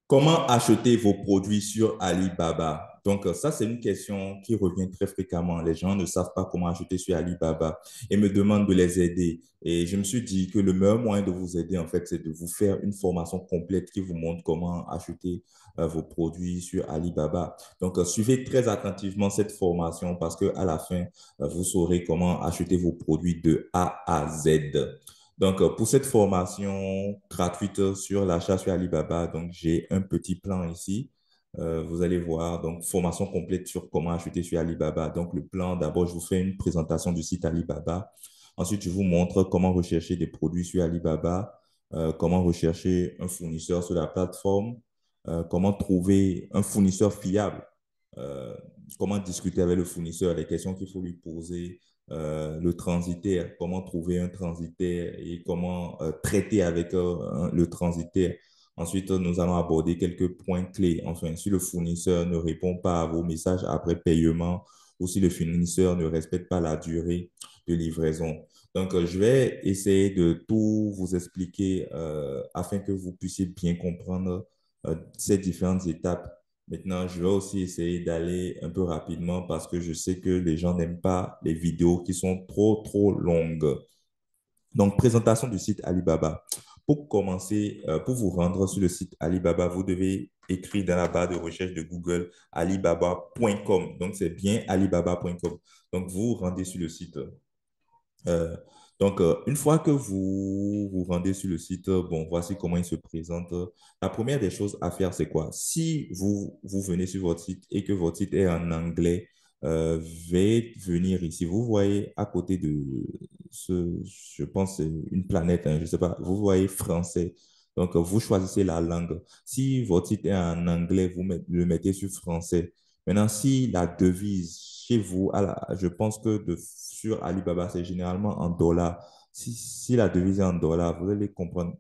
Comment acheter vos produits sur Alibaba? Donc, ça, c'est une question qui revient très fréquemment. Les gens ne savent pas comment acheter sur Alibaba et me demandent de les aider. Et je me suis dit que le meilleur moyen de vous aider, en fait, c'est de vous faire une formation complète qui vous montre comment acheter vos produits sur Alibaba. Donc, suivez très attentivement cette formation parce que à la fin, vous saurez comment acheter vos produits de A à Z. Donc, pour cette formation gratuite sur l'achat sur Alibaba, donc j'ai un petit plan ici. Vous allez voir, donc formation complète sur comment acheter sur Alibaba. Donc, le plan, d'abord, je vous fais une présentation du site Alibaba. Ensuite, je vous montre comment rechercher des produits sur Alibaba, comment rechercher un fournisseur sur la plateforme, comment trouver un fournisseur fiable, euh, comment discuter avec le fournisseur, les questions qu'il faut lui poser, le transitaire, comment trouver un transitaire et comment traiter avec le transitaire. Ensuite, nous allons aborder quelques points clés. Enfin, si le fournisseur ne répond pas à vos messages après paiement ou si le fournisseur ne respecte pas la durée de livraison. Donc, je vais essayer de tout vous expliquer afin que vous puissiez bien comprendre ces différentes étapes. Maintenant, je vais aussi essayer d'aller un peu rapidement parce que je sais que les gens n'aiment pas les vidéos qui sont trop longues. Donc, présentation du site Alibaba. Pour commencer, pour vous rendre sur le site Alibaba, vous devez écrire dans la barre de recherche de Google alibaba.com. Donc, c'est bien alibaba.com. Donc, vous vous rendez sur le site. Euh, une fois que vous vous rendez sur le site, bon, voici comment il se présente. La première des choses à faire, c'est quoi? Si vous venez sur votre site et que votre site est en anglais, veuillez venir ici. Vous voyez à côté de je pense, c'est une planète, hein, je ne sais pas, vous voyez français. Donc, vous choisissez la langue. Si votre site est en anglais, le mettez sur français. Maintenant, si la devise chez vous, je pense que sur Alibaba, c'est généralement en dollars. Si la devise est en dollars, vous allez comprendre.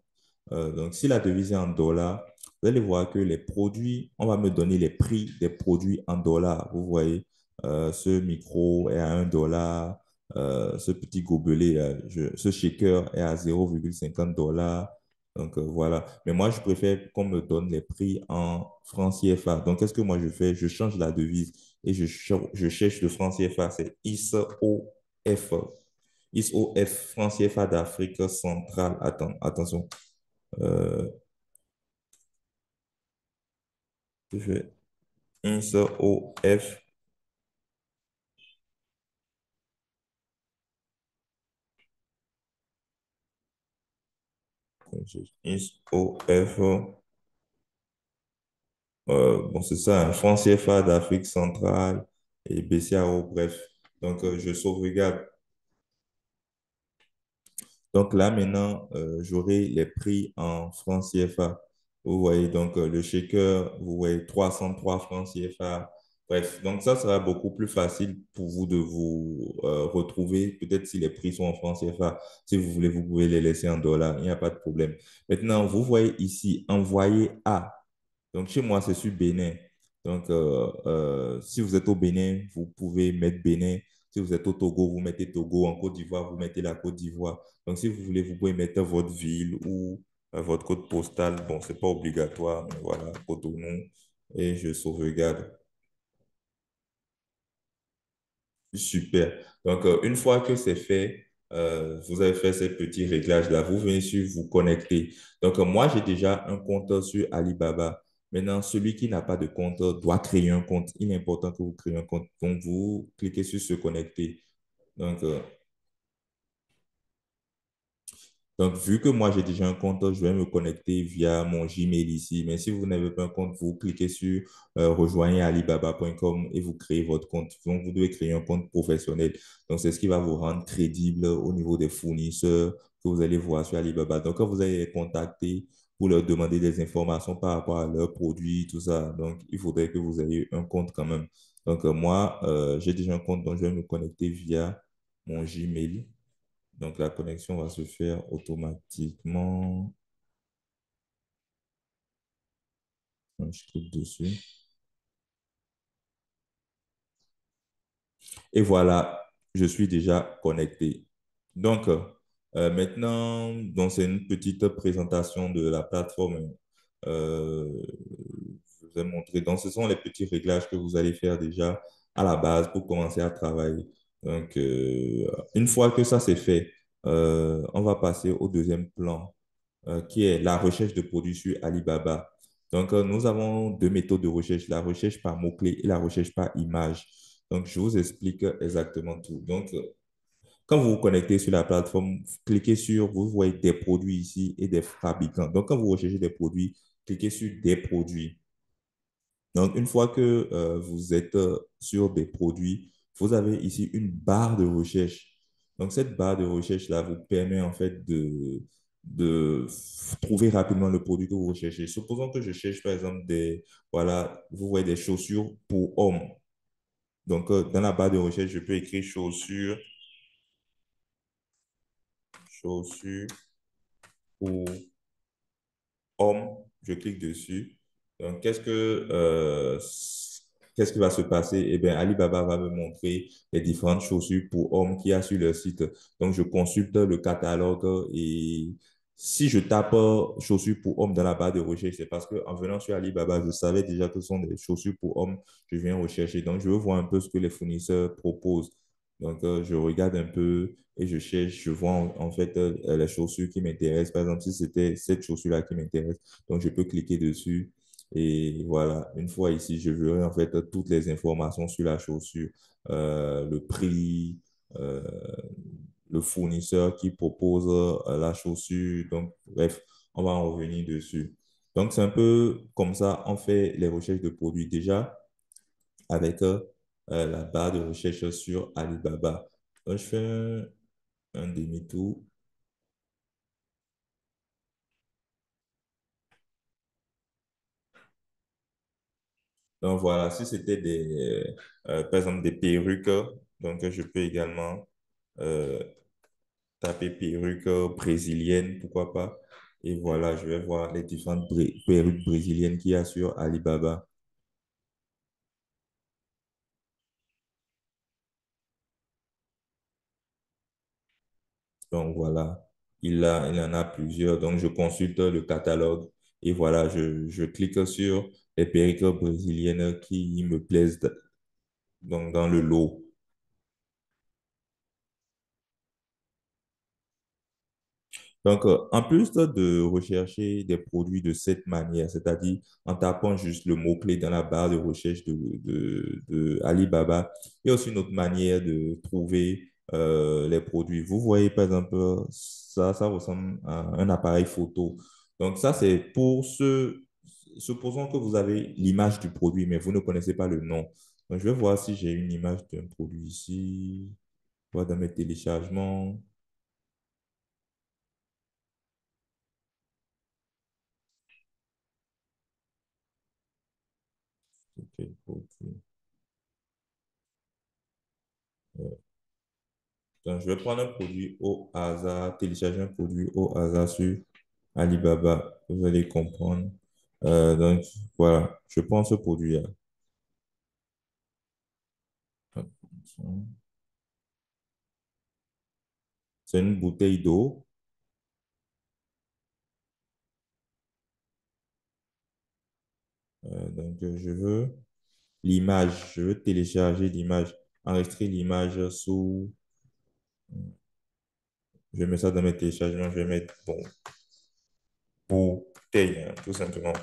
Donc, si la devise est en dollars, vous allez voir que les produits, on va me donner les prix des produits en dollars. Vous voyez, ce micro est à 1 dollar, ce petit gobelet, ce shaker est à 0,50 $. Donc, voilà. Mais moi, je préfère qu'on me donne les prix en francs CFA. Donc, qu'est-ce que moi je fais? Je change la devise et je cherche le franc CFA. C'est ISOF. ISOF, franc CFA d'Afrique centrale. Attention. Euh, je fais ISOF. ISOF. Bon, c'est ça, un franc CFA d'Afrique centrale et BCAO, bref. Donc, je sauvegarde. Donc là, maintenant, j'aurai les prix en francs CFA. Vous voyez, donc le shaker, vous voyez 303 francs CFA. Bref, donc ça sera beaucoup plus facile pour vous de vous retrouver, peut-être si les prix sont en francs CFA. Si vous voulez, vous pouvez les laisser en dollars, il n'y a pas de problème. Maintenant, vous voyez ici, envoyer à. Donc chez moi, c'est sur Bénin. Donc, si vous êtes au Bénin, vous pouvez mettre Bénin. Si vous êtes au Togo, vous mettez Togo. En Côte d'Ivoire, vous mettez la Côte d'Ivoire. Donc, si vous voulez, vous pouvez mettre votre ville ou votre code postal. Bon, c'est pas obligatoire, mais voilà, Cotonou. Et je sauvegarde. Super. Donc, une fois que c'est fait, vous avez fait ces petits réglages-là, vous venez sur vous connecter. Donc, moi, j'ai déjà un compte sur Alibaba. Maintenant, celui qui n'a pas de compte doit créer un compte. Il est important que vous créez un compte. Donc, vous cliquez sur se connecter. Donc, vu que moi j'ai déjà un compte, je vais me connecter via mon Gmail ici. Mais si vous n'avez pas un compte, vous cliquez sur rejoignez alibaba.com et vous créez votre compte. Donc, vous devez créer un compte professionnel. Donc, c'est ce qui va vous rendre crédible au niveau des fournisseurs que vous allez voir sur Alibaba. Donc, quand vous allez les contacter pour leur demander des informations par rapport à leurs produits, tout ça, donc il faudrait que vous ayez un compte quand même. Donc, moi, j'ai déjà un compte, donc je vais me connecter via mon Gmail. Donc, la connexion va se faire automatiquement. Donc, je clique dessus. Et voilà, je suis déjà connecté. Donc, maintenant, donc c'est une petite présentation de la plateforme. Euh, ai montré. Donc, ce sont les petits réglages que vous allez faire déjà à la base pour commencer à travailler. Donc, une fois que ça c'est fait, on va passer au deuxième plan, qui est la recherche de produits sur Alibaba. Donc, nous avons deux méthodes de recherche, la recherche par mots-clés et la recherche par image. Donc, je vous explique exactement tout. Donc, quand vous vous connectez sur la plateforme, cliquez sur, vous voyez des produits ici et des fabricants. Donc, quand vous recherchez des produits, cliquez sur des produits. Donc, une fois que vous êtes sur des produits, vous avez ici une barre de recherche. Donc, cette barre de recherche-là vous permet en fait de trouver rapidement le produit que vous recherchez. Supposons que je cherche par exemple voilà, vous voyez des chaussures pour hommes. Donc, dans la barre de recherche, je peux écrire chaussures pour homme, je clique dessus. Donc, qu'est-ce qui va se passer? Eh bien, Alibaba va me montrer les différentes chaussures pour hommes qu'il y a sur leur site. Donc, je consulte le catalogue et si je tape chaussures pour hommes dans la barre de recherche, c'est parce qu'en venant sur Alibaba, je savais déjà que ce sont des chaussures pour hommes que je viens rechercher. Donc, je veux voir un peu ce que les fournisseurs proposent. Donc, je regarde un peu et je cherche, je vois en fait les chaussures qui m'intéressent. Par exemple, si c'était cette chaussure-là qui m'intéresse, donc je peux cliquer dessus et voilà. Une fois ici, je verrai en fait toutes les informations sur la chaussure, le prix, euh, le fournisseur qui propose la chaussure. Donc, bref, on va en revenir dessus. Donc, c'est un peu comme ça, on fait les recherches de produits déjà avec la barre de recherche sur Alibaba. Donc, je fais un demi-tour. Donc voilà, si c'était par exemple des perruques, donc je peux également euh, taper perruques brésiliennes, pourquoi pas. Et voilà, je vais voir les différentes perruques brésiliennes qu'il y a sur Alibaba. Donc voilà, il en a plusieurs. Donc je consulte le catalogue et voilà, je clique sur les perruques brésiliennes qui me plaisent donc dans le lot. Donc, en plus de rechercher des produits de cette manière, c'est-à-dire en tapant juste le mot-clé dans la barre de recherche de Alibaba, il y a aussi une autre manière de trouver les produits. Vous voyez, par exemple, ça ressemble à un appareil photo. Donc, ça, c'est pour supposons que vous avez l'image du produit, mais vous ne connaissez pas le nom. Donc, je vais voir si j'ai une image d'un produit ici. Je vois dans mes téléchargements. Ok, produit. Donc, je vais prendre un produit au hasard, télécharger un produit au hasard sur Alibaba. Vous allez comprendre. Donc, voilà, je prends ce produit-là. C'est une bouteille d'eau. Donc, je veux l'image. Je veux télécharger l'image, enregistrer l'image sous. Je vais mettre ça dans mes téléchargements. Je vais mettre bon, bouteille, hein, tout simplement.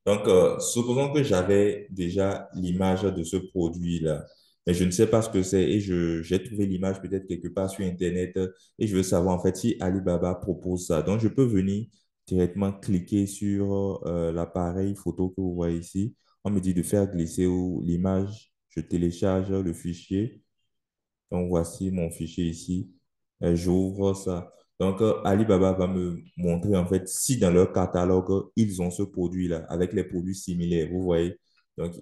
Donc, supposons que j'avais déjà l'image de ce produit-là, mais je ne sais pas ce que c'est et j'ai trouvé l'image peut-être quelque part sur Internet et je veux savoir en fait si Alibaba propose ça. Donc, je peux venir directement cliquer sur l'appareil photo que vous voyez ici. On me dit de faire glisser l'image, je télécharge le fichier. Donc, voici mon fichier ici. J'ouvre ça. Donc, Alibaba va me montrer en fait si dans leur catalogue, ils ont ce produit-là avec les produits similaires. Vous voyez? Donc,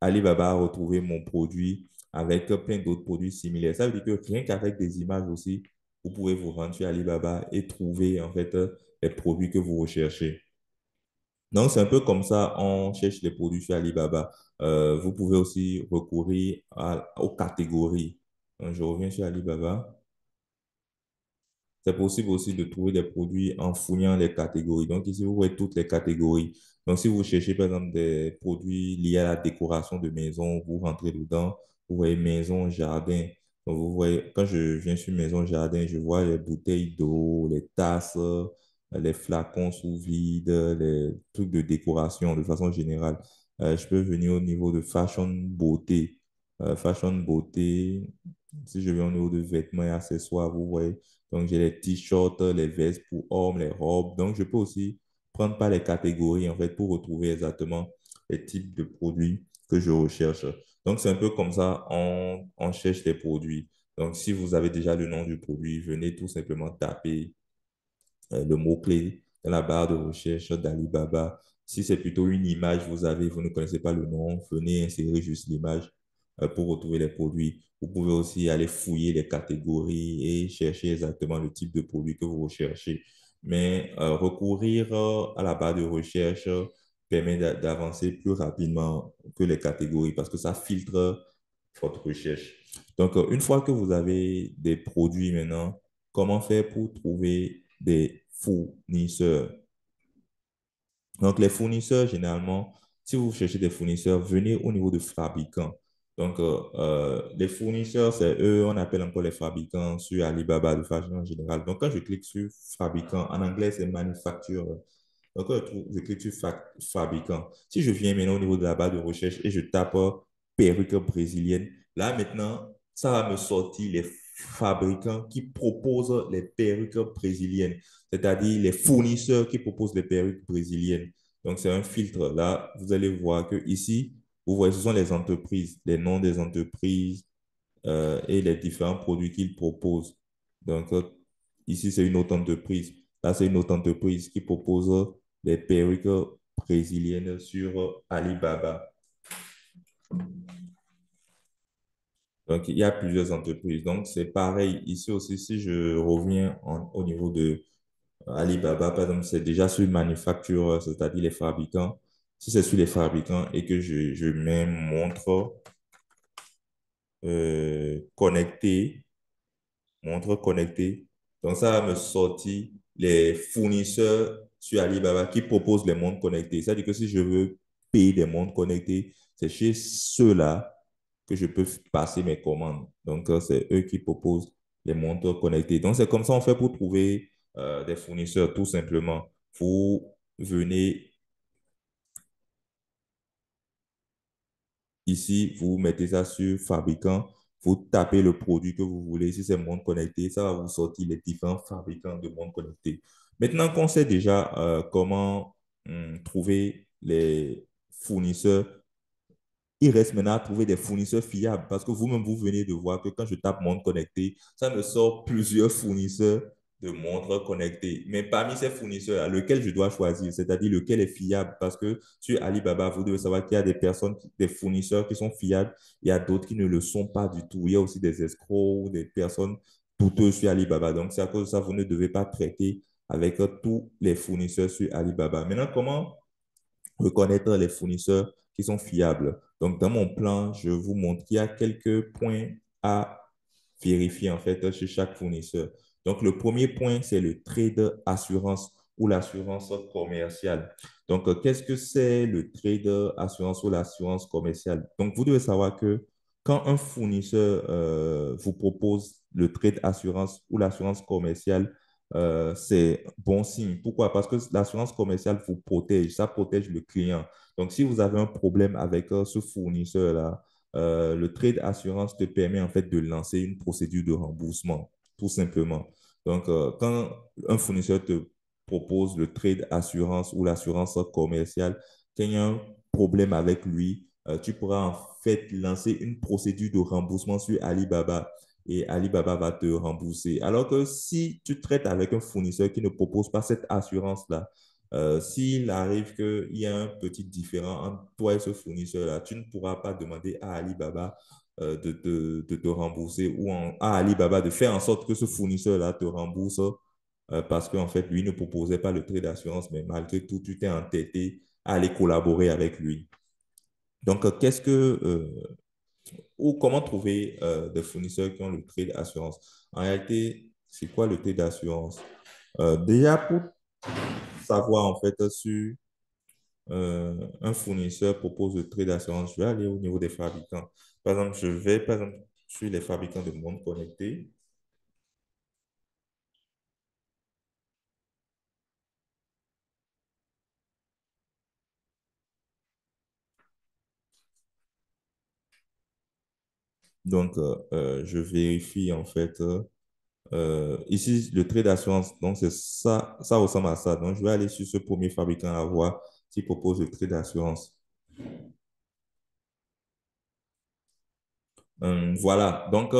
Alibaba a retrouvé mon produit avec plein d'autres produits similaires. Ça veut dire que rien qu'avec des images aussi, vous pouvez vous rendre sur Alibaba et trouver en fait les produits que vous recherchez. Donc, c'est un peu comme ça, on cherche les produits sur Alibaba. Vous pouvez aussi recourir aux catégories. Donc, je reviens sur Alibaba. C'est possible aussi de trouver des produits en fouillant les catégories. Donc, ici, vous voyez toutes les catégories. Donc, si vous cherchez, par exemple, des produits liés à la décoration de maison, vous rentrez dedans, vous voyez maison, jardin. Donc, vous voyez, quand je viens sur maison, jardin, je vois les bouteilles d'eau, les tasses, les flacons sous vide, les trucs de décoration de façon générale. Je peux venir au niveau de fashion beauté. Fashion beauté, si je viens au niveau de vêtements et accessoires, vous voyez. Donc, j'ai les t-shirts, les vestes pour hommes, les robes. Donc, je peux aussi prendre par les catégories, en fait, pour retrouver exactement les types de produits que je recherche. Donc, c'est un peu comme ça, on cherche des produits. Donc, si vous avez déjà le nom du produit, venez tout simplement taper le mot-clé dans la barre de recherche d'Alibaba. Si c'est plutôt une image, vous ne connaissez pas le nom, venez insérer juste l'image pour retrouver les produits. Vous pouvez aussi aller fouiller les catégories et chercher exactement le type de produit que vous recherchez. Mais recourir à la barre de recherche permet d'avancer plus rapidement que les catégories parce que ça filtre votre recherche. Donc, une fois que vous avez des produits maintenant, comment faire pour trouver des fournisseurs? Donc, les fournisseurs, généralement, si vous cherchez des fournisseurs, venez au niveau de fabricants. Donc, les fournisseurs, c'est eux, on appelle encore les fabricants sur Alibaba de façon générale. Donc, quand je clique sur fabricant, en anglais, c'est manufacturer. Donc, quand je clique sur fabricant, si je viens maintenant au niveau de la barre de recherche et je tape perruque brésilienne, là, maintenant, ça va me sortir les fabricants qui proposent les perruques brésiliennes, c'est-à-dire les fournisseurs qui proposent les perruques brésiliennes. Donc, c'est un filtre. Là, vous allez voir que ici, vous voyez, ce sont les entreprises, les noms des entreprises et les différents produits qu'ils proposent. Donc, ici, c'est une autre entreprise. Là, c'est une autre entreprise qui propose des perruques brésiliennes sur Alibaba. Donc, il y a plusieurs entreprises. Donc, c'est pareil. Ici aussi, si je reviens au niveau de Alibaba, par exemple, c'est déjà sur manufacture, c'est-à-dire les fabricants. Si c'est sur les fabricants et que je mets montre connectée, montre connectée, donc ça va me sortir les fournisseurs sur Alibaba qui proposent les montres connectées. C'est-à-dire que si je veux payer des montres connectées, c'est chez ceux-là que je peux passer mes commandes. Donc, c'est eux qui proposent les montres connectées. Donc, c'est comme ça on fait pour trouver des fournisseurs, tout simplement. Vous venez ici, vous mettez ça sur fabricant, vous tapez le produit que vous voulez. Si c'est montre connectée, ça va vous sortir les différents fabricants de montres connectées. Maintenant qu'on sait déjà comment trouver les fournisseurs, il reste maintenant à trouver des fournisseurs fiables parce que vous-même, vous venez de voir que quand je tape montre connectée, ça me sort plusieurs fournisseurs de montres connectées. Mais parmi ces fournisseurs, lequel je dois choisir, c'est-à-dire lequel est fiable parce que sur Alibaba, vous devez savoir qu'il y a des personnes, des fournisseurs qui sont fiables, il y a d'autres qui ne le sont pas du tout. Il y a aussi des escrocs, des personnes douteuses sur Alibaba. Donc, c'est à cause de ça que vous ne devez pas traiter avec tous les fournisseurs sur Alibaba. Maintenant, comment reconnaître les fournisseurs qui sont fiables? Donc, dans mon plan, je vous montre qu'il y a quelques points à vérifier en fait chez chaque fournisseur. Donc, le premier point, c'est le trade assurance ou l'assurance commerciale. Donc, qu'est-ce que c'est le trade assurance ou l'assurance commerciale? Donc, vous devez savoir que quand un fournisseur vous propose le trade assurance ou l'assurance commerciale, c'est bon signe. Pourquoi? Parce que l'assurance commerciale vous protège, ça protège le client. Donc, si vous avez un problème avec ce fournisseur-là, le trade assurance te permet en fait de lancer une procédure de remboursement, tout simplement. Donc, quand un fournisseur te propose le trade assurance ou l'assurance commerciale, quand il y a un problème avec lui, tu pourras en fait lancer une procédure de remboursement sur Alibaba et Alibaba va te rembourser. Alors que si tu traites avec un fournisseur qui ne propose pas cette assurance-là, s'il arrive qu'il y a un petit différend entre toi et ce fournisseur-là, tu ne pourras pas demander à Alibaba de te rembourser ou à Alibaba de faire en sorte que ce fournisseur-là te rembourse parce qu'en fait, lui ne proposait pas le trait d'assurance, mais malgré tout, tu t'es entêté à aller collaborer avec lui. Donc, qu'est-ce que ou comment trouver des fournisseurs qui ont le trait d'assurance? En réalité, c'est quoi le trait d'assurance? Déjà, pour savoir en fait sur un fournisseur propose le trait d'assurance, je vais aller au niveau des fabricants. Par exemple, je vais, par exemple, sur les fabricants de montres connectées. Donc, je vérifie en fait. Ici, le trait d'assurance, donc c'est ça, ça ressemble à ça. Donc, je vais aller sur ce premier fabricant à voir s'il propose le trait d'assurance. Voilà, donc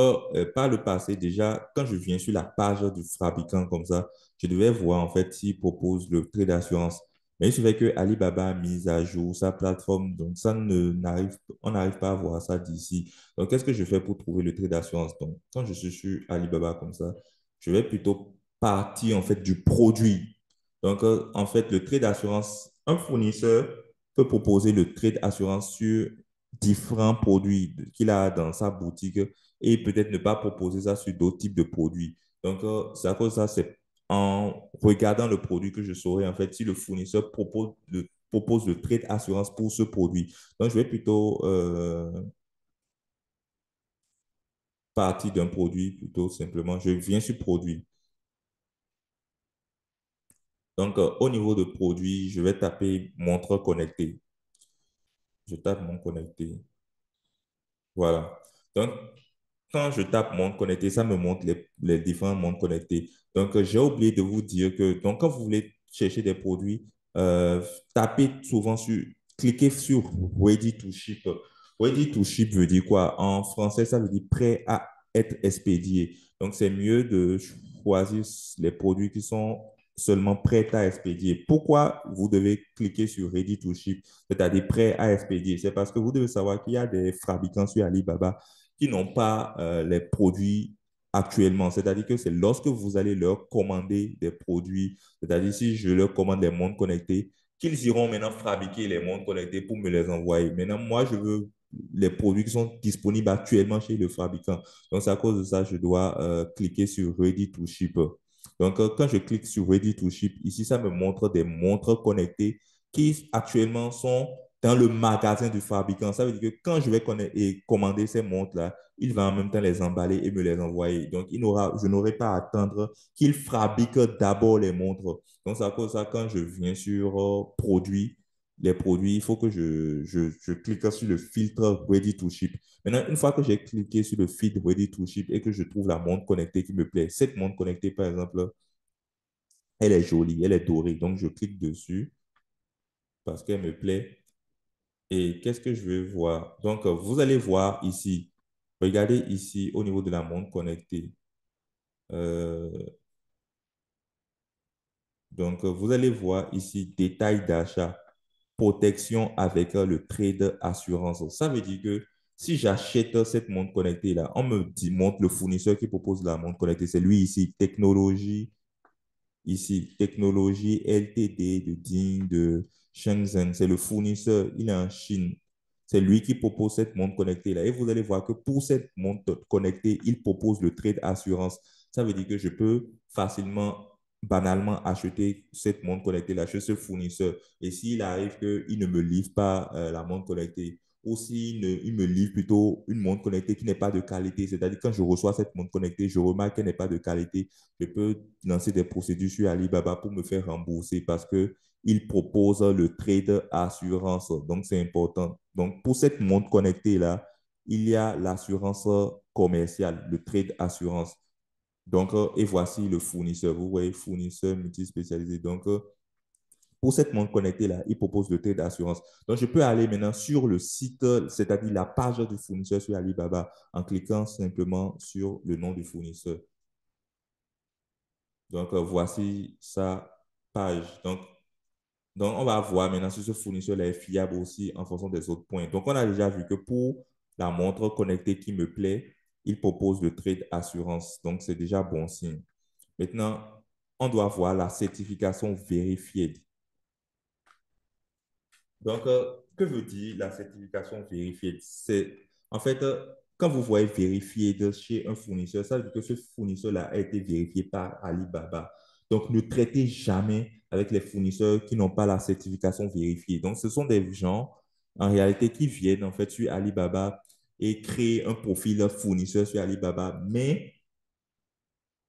par le passé, déjà, quand je viens sur la page du fabricant comme ça, je devais voir en fait s'il propose le trait d'assurance. Mais il se fait que Alibaba a mis à jour sa plateforme, donc on n'arrive pas à voir ça d'ici. Donc, qu'est-ce que je fais pour trouver le trait d'assurance? Donc, quand je suis sur Alibaba comme ça, je vais plutôt partir en fait du produit. Donc, en fait, le trait d'assurance, un fournisseur peut proposer le trait d'assurance sur différents produits qu'il a dans sa boutique et peut-être ne pas proposer ça sur d'autres types de produits. Donc, c'est à cause de ça, c'est en regardant le produit que je saurai en fait si le fournisseur propose le trait d'assurance pour ce produit. Donc, je vais plutôt partir d'un produit plutôt simplement. Je viens sur produit. Donc, au niveau de produit, je vais taper montre connectée. Je tape mon connecté. Voilà. Donc, quand je tape montre connectée, ça me montre les différents montres connectées. Donc, j'ai oublié de vous dire que donc, quand vous voulez chercher des produits, tapez souvent cliquez sur Ready to Ship. Ready to Ship veut dire quoi? En français, ça veut dire prêt à être expédié. Donc, c'est mieux de choisir les produits qui sont seulement prêts à expédier. Pourquoi vous devez cliquer sur Ready to Ship, c'est-à-dire prêt à expédier? C'est parce que vous devez savoir qu'il y a des fabricants sur Alibaba qui n'ont pas les produits actuellement. C'est-à-dire que c'est lorsque vous allez leur commander des produits, c'est-à-dire si je leur commande des montres connectées, qu'ils iront maintenant fabriquer les montres connectées pour me les envoyer. Maintenant, moi, je veux les produits qui sont disponibles actuellement chez le fabricant. Donc, c'est à cause de ça, je dois cliquer sur Ready to Ship. Donc, quand je clique sur Ready to Ship, ici, ça me montre des montres connectées qui actuellement sont dans le magasin du fabricant. Ça veut dire que quand je vais et commander ces montres-là, il va en même temps les emballer et me les envoyer. Donc, je n'aurai pas à attendre qu'il fabrique d'abord les montres. Donc, c'est à cause de ça, quand je viens sur produits, les produits, il faut que je clique sur le filtre Ready to Ship. Maintenant, une fois que j'ai cliqué sur le filtre Ready to Ship et que je trouve la montre connectée qui me plaît, cette montre connectée, par exemple, elle est jolie, elle est dorée. Donc, je clique dessus parce qu'elle me plaît. Et qu'est-ce que je vais voir? Donc, vous allez voir ici. Regardez ici au niveau de la montre connectée. Euh, donc, vous allez voir ici détail d'achat, protection avec le trade assurance. Ça veut dire que si j'achète cette montre connectée-là, on me dit, montre le fournisseur qui propose la montre connectée, c'est lui ici, technologie. Ici, technologie LTD de Ding de Shenzhen, c'est le fournisseur, il est en Chine. C'est lui qui propose cette montre connectée-là. Et vous allez voir que pour cette montre connectée, il propose le trade assurance. Ça veut dire que je peux facilement, banalement acheter cette montre connectée-là chez ce fournisseur. Et s'il arrive qu'il ne me livre pas la montre connectée, ou s'il il me livre plutôt une montre connectée qui n'est pas de qualité, c'est-à-dire quand je reçois cette montre connectée, je remarque qu'elle n'est pas de qualité, je peux lancer des procédures sur Alibaba pour me faire rembourser parce que il propose le trade assurance. Donc, c'est important. Donc, pour cette montre connectée-là, il y a l'assurance commerciale, le trade assurance. Donc, et voici le fournisseur. Vous voyez, fournisseur multispécialisé. Donc, pour cette montre connectée-là, il propose le trade d'assurance. Donc, je peux aller maintenant sur le site, c'est-à-dire la page du fournisseur sur Alibaba, en cliquant simplement sur le nom du fournisseur. Donc, voici sa page. Donc, on va voir maintenant si ce fournisseur est fiable aussi en fonction des autres points. Donc, on a déjà vu que pour la montre connectée qui me plaît, il propose le trade assurance. Donc, c'est déjà bon signe. Maintenant, on doit voir la certification vérifiée. Donc, que veut dire la certification vérifiée? C'est, en fait, quand vous voyez vérifié de chez un fournisseur, ça veut dire que ce fournisseur-là a été vérifié par Alibaba. Donc, ne traitez jamais avec les fournisseurs qui n'ont pas la certification vérifiée. Donc, ce sont des gens, en réalité, qui viennent en fait sur Alibaba et créent un profil fournisseur sur Alibaba, mais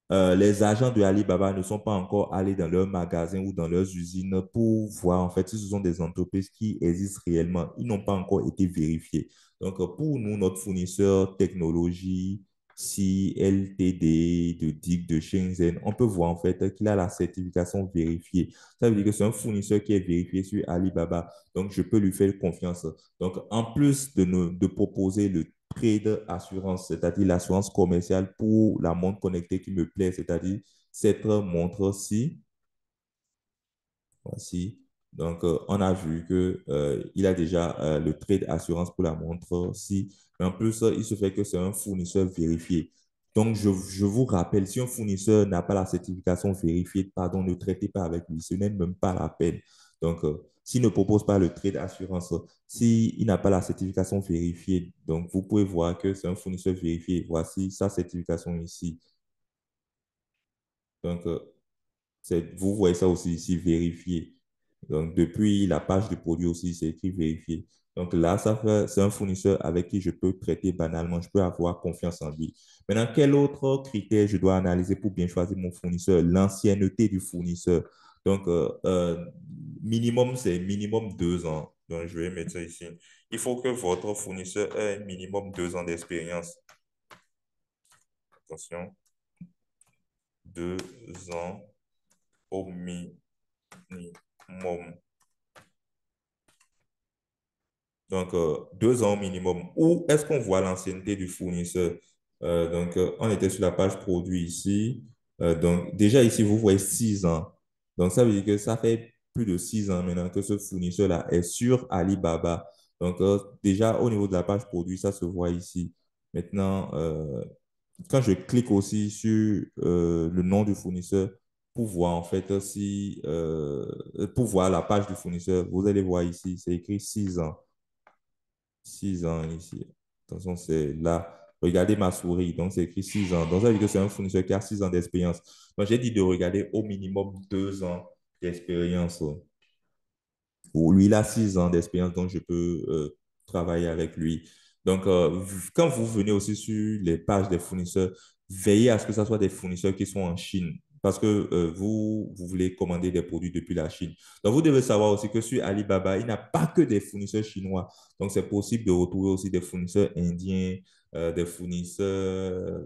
les agents de Alibaba ne sont pas encore allés dans leurs magasins ou dans leurs usines pour voir en fait si ce sont des entreprises qui existent réellement. Ils n'ont pas encore été vérifiés. Donc, pour nous, notre fournisseur technologie, si LTD, de DIC, de Shenzhen, on peut voir en fait qu'il a la certification vérifiée. Ça veut dire que c'est un fournisseur qui est vérifié sur Alibaba. Donc, je peux lui faire confiance. Donc, en plus de proposer le trade assurance, c'est-à-dire l'assurance commerciale pour la montre connectée qui me plaît, c'est-à-dire cette montre-ci. Voici. Donc, on a vu que, il a déjà le trade assurance pour la montre-ci. Mais en plus, il se fait que c'est un fournisseur vérifié. Donc, je vous rappelle, si un fournisseur n'a pas la certification vérifiée, pardon, ne traitez pas avec lui. Ce n'est même pas la peine. Donc, s'il ne propose pas le trade assurance, s'il n'a pas la certification vérifiée, donc vous pouvez voir que c'est un fournisseur vérifié. Voici sa certification ici. Donc, vous voyez ça aussi ici, vérifié. Donc, depuis la page de produit aussi, c'est écrit vérifié. Donc là, c'est un fournisseur avec qui je peux traiter banalement, je peux avoir confiance en lui. Maintenant, quel autre critère je dois analyser pour bien choisir mon fournisseur? L'ancienneté du fournisseur. Donc, minimum, c'est minimum 2 ans. Donc, je vais mettre ça ici. Il faut que votre fournisseur ait minimum 2 ans d'expérience. Attention, 2 ans au minimum. Donc, 2 ans minimum. Où est-ce qu'on voit l'ancienneté du fournisseur? On était sur la page produit ici. Donc, déjà ici, vous voyez 6 ans. Donc, ça veut dire que ça fait plus de 6 ans maintenant que ce fournisseur-là est sur Alibaba. Donc, déjà, au niveau de la page produit, ça se voit ici. Maintenant, quand je clique aussi sur le nom du fournisseur pour voir en fait si, pour voir la page du fournisseur, vous allez voir ici, c'est écrit 6 ans. 6 ans ici. Attention, c'est là. Regardez ma souris. Donc, c'est écrit 6 ans. Donc, ça veut dire que c'est un fournisseur qui a 6 ans d'expérience. Donc, j'ai dit de regarder au minimum 2 ans d'expérience. Ou lui, il a 6 ans d'expérience, donc je peux travailler avec lui. Donc, quand vous venez aussi sur les pages des fournisseurs, veillez à ce que ce soit des fournisseurs qui sont en Chine. Parce que vous voulez commander des produits depuis la Chine. Donc, vous devez savoir aussi que sur Alibaba, il n'y a pas que des fournisseurs chinois. Donc, c'est possible de retrouver aussi des fournisseurs indiens, des fournisseurs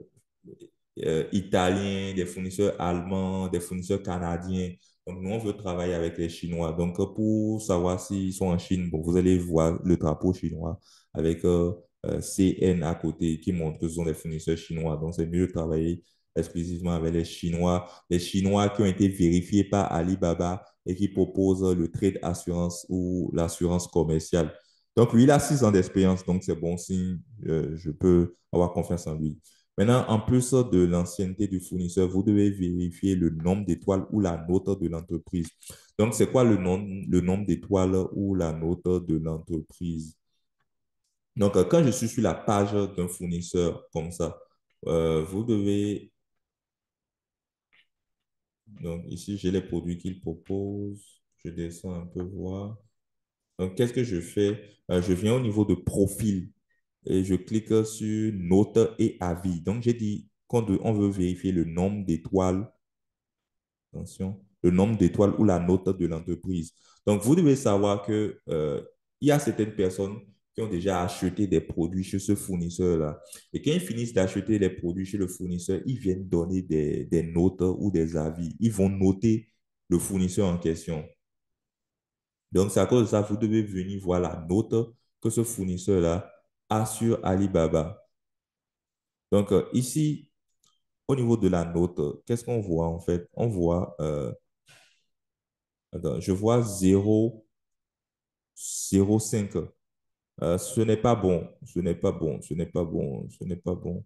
italiens, des fournisseurs allemands, des fournisseurs canadiens. Donc, nous, on veut travailler avec les Chinois. Donc, pour savoir s'ils sont en Chine, bon, vous allez voir le drapeau chinois avec CN à côté qui montre que ce sont des fournisseurs chinois. Donc, c'est mieux de travailler exclusivement avec les Chinois qui ont été vérifiés par Alibaba et qui proposent le trade assurance ou l'assurance commerciale. Donc, lui, il a 6 ans d'expérience, donc c'est bon signe. Je peux avoir confiance en lui. Maintenant, en plus de l'ancienneté du fournisseur, vous devez vérifier le nombre d'étoiles ou la note de l'entreprise. Donc, c'est quoi le nombre d'étoiles ou la note de l'entreprise? Donc, quand je suis sur la page d'un fournisseur comme ça, vous devez... Donc, ici, j'ai les produits qu'il propose. Je descends un peu voir. Donc, qu'est-ce que je fais? Je viens au niveau de profil et je clique sur notes et avis. Donc, j'ai dit qu'on veut vérifier le nombre d'étoiles. Attention, le nombre d'étoiles ou la note de l'entreprise. Donc, vous devez savoir que, il y a certaines personnes qui ont déjà acheté des produits chez ce fournisseur-là. Et quand ils finissent d'acheter les produits chez le fournisseur, ils viennent donner des notes ou des avis. Ils vont noter le fournisseur en question. Donc, c'est à cause de ça, vous devez venir voir la note que ce fournisseur-là a sur Alibaba. Donc, ici, au niveau de la note, qu'est-ce qu'on voit en fait? On voit, attends, je vois 0,5. Ce n'est pas bon, ce n'est pas bon, ce n'est pas bon, ce n'est pas bon.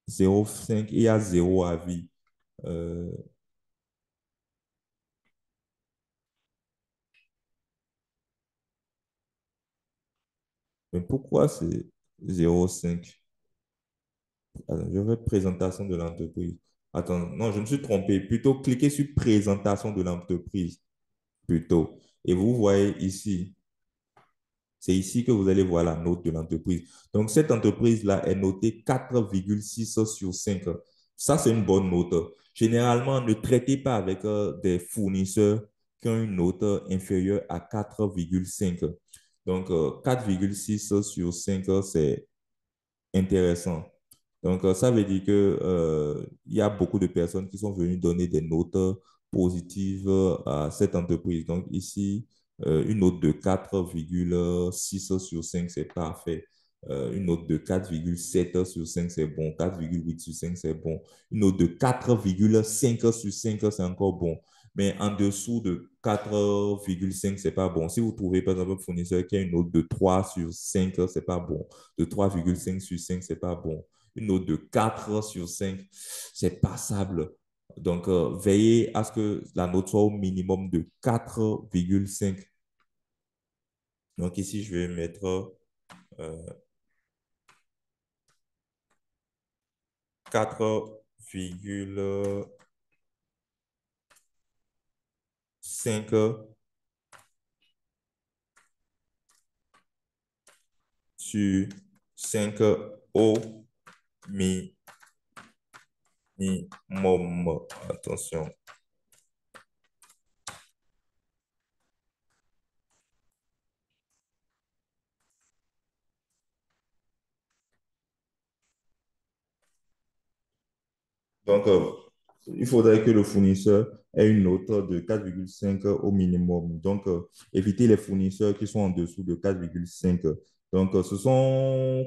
0,5, il y a 0 avis. Euh, mais pourquoi c'est 0,5? Attends, je vais présentation de l'entreprise. Attends, non, je me suis trompé. Plutôt, cliquez sur présentation de l'entreprise, plutôt. Et vous voyez ici, c'est ici que vous allez voir la note de l'entreprise. Donc, cette entreprise-là est notée 4,6 sur 5. Ça, c'est une bonne note. Généralement, ne traitez pas avec des fournisseurs qui ont une note inférieure à 4,5. Donc, 4,6 sur 5, c'est intéressant. Donc, ça veut dire que, il y a beaucoup de personnes qui sont venues donner des notes positives à cette entreprise. Donc, ici, une note de 4,6 sur 5 c'est parfait. Une note de 4,7 sur 5 c'est bon. 4,8 sur 5 c'est bon. Une note de 4,5 sur 5 c'est encore bon. Mais en dessous de 4,5 c'est pas bon. Si vous trouvez, par exemple, un fournisseur qui a une note de 3 sur 5 c'est pas bon. De 3,5 sur 5 c'est pas bon. Une note de 4 sur 5 c'est passable. Donc, veillez à ce que la note soit au minimum de 4,5. Donc, ici, je vais mettre euh, 4,5 sur 5 au minimum. Attention. Donc, il faudrait que le fournisseur ait une note de 4,5 au minimum. Donc, évitez les fournisseurs qui sont en dessous de 4,5. Donc,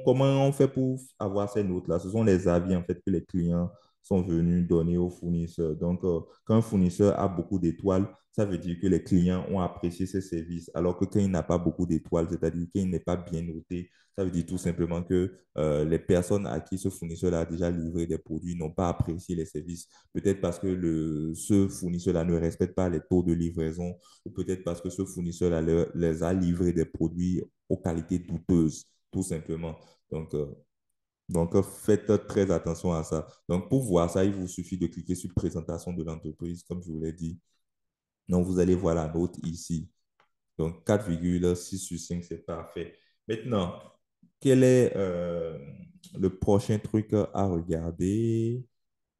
comment on fait pour avoir ces notes-là? Ce sont les avis, en fait, que les clients sont venus donner aux fournisseurs. Donc, quand un fournisseur a beaucoup d'étoiles, ça veut dire que les clients ont apprécié ses services. Alors que quand il n'a pas beaucoup d'étoiles, c'est-à-dire qu'il n'est pas bien noté, ça veut dire tout simplement que les personnes à qui ce fournisseur a déjà livré des produits n'ont pas apprécié les services. Peut-être parce que ce fournisseur-là ne respecte pas les taux de livraison ou peut-être parce que ce fournisseur-là les a livrés des produits aux qualités douteuses, tout simplement. Donc, euh, donc, faites très attention à ça. Donc, pour voir ça, il vous suffit de cliquer sur présentation de l'entreprise, comme je vous l'ai dit. Donc, vous allez voir la note ici. Donc, 4,6 sur 5 c'est parfait. Maintenant, quel est le prochain truc à regarder?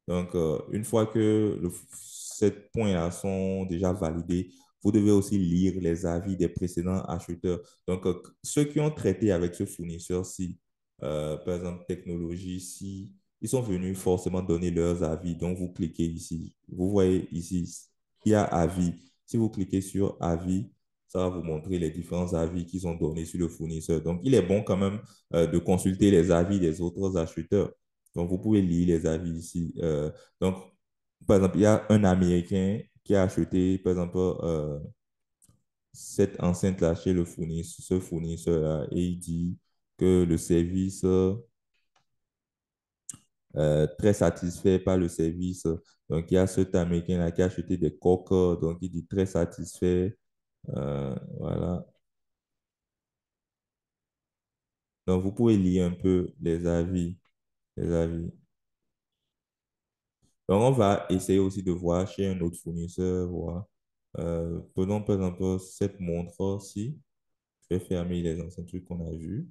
Donc, une fois que ces points-là sont déjà validés, vous devez aussi lire les avis des précédents acheteurs. Donc, ceux qui ont traité avec ce fournisseur-ci, par exemple, technologie, si ils sont venus forcément donner leurs avis. Donc, vous cliquez ici. Vous voyez ici, il y a avis. Si vous cliquez sur avis, ça va vous montrer les différents avis qu'ils ont donnés sur le fournisseur. Donc, il est bon quand même de consulter les avis des autres acheteurs. Donc, vous pouvez lire les avis ici. Donc, par exemple, il y a un Américain qui a acheté, par exemple, cette enceinte-là chez ce fournisseur-là, et il dit que le service, très satisfait par le service. Donc, il y a cet Américain-là qui a acheté des coques, donc il dit très satisfait. Voilà. Donc, vous pouvez lire un peu les avis, les avis. Donc, on va essayer aussi de voir chez un autre fournisseur, voir. Prenons par exemple cette montre-ci. Je vais fermer les anciens trucs qu'on a vus.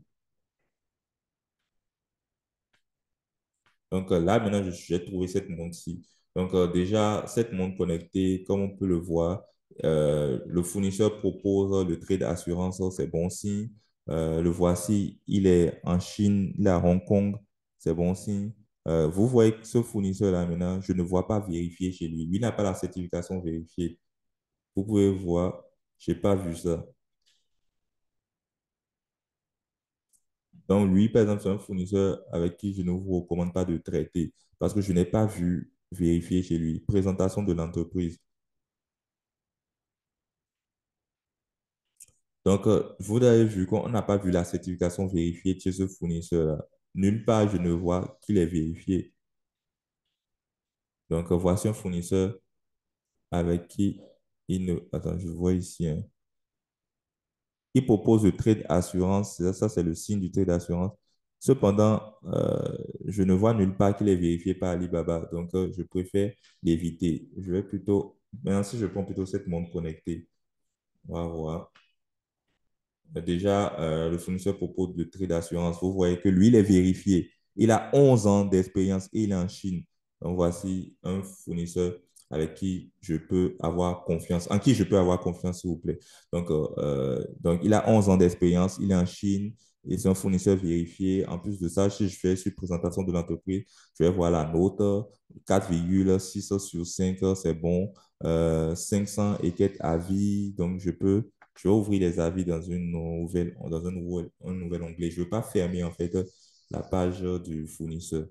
Donc là, maintenant, j'ai trouvé cette montre-ci. Donc déjà, cette montre connectée, comme on peut le voir, le fournisseur propose le trade d'assurance, c'est bon signe. Le voici, il est en Chine, il est à Hong Kong, c'est bon signe. Vous voyez que ce fournisseur-là, maintenant, je ne vois pas vérifier chez lui. Lui n'a pas la certification vérifiée. Vous pouvez voir, je n'ai pas vu ça. Donc, lui, par exemple, c'est un fournisseur avec qui je ne vous recommande pas de traiter parce que je n'ai pas vu vérifier chez lui. Présentation de l'entreprise. Donc, vous avez vu qu'on n'a pas vu la certification vérifiée de chez ce fournisseur-là. Nulle part, je ne vois qu'il est vérifié. Donc, voici un fournisseur avec qui il ne... Attends, je vois ici, hein. Il propose le trade assurance. Ça c'est le signe du trade assurance. Cependant, je ne vois nulle part qu'il est vérifié par Alibaba. Donc, je préfère l'éviter. Je vais plutôt, maintenant, si je prends plutôt cette montre connectée, on va voir. Déjà, le fournisseur propose de trait d'assurance. Vous voyez que lui, il est vérifié. Il a 11 ans d'expérience et il est en Chine. Donc, voici un fournisseur avec qui je peux avoir confiance, en qui je peux avoir confiance, s'il vous plaît. Donc, il a 11 ans d'expérience, il est en Chine et c'est un fournisseur vérifié. En plus de ça, si je fais sur présentation de l'entreprise, je vais voir la note 4,6 sur 5, c'est bon. 500 et quelques avis. Donc, je vais ouvrir les avis un nouvel onglet. Je ne veux pas fermer en fait la page du fournisseur.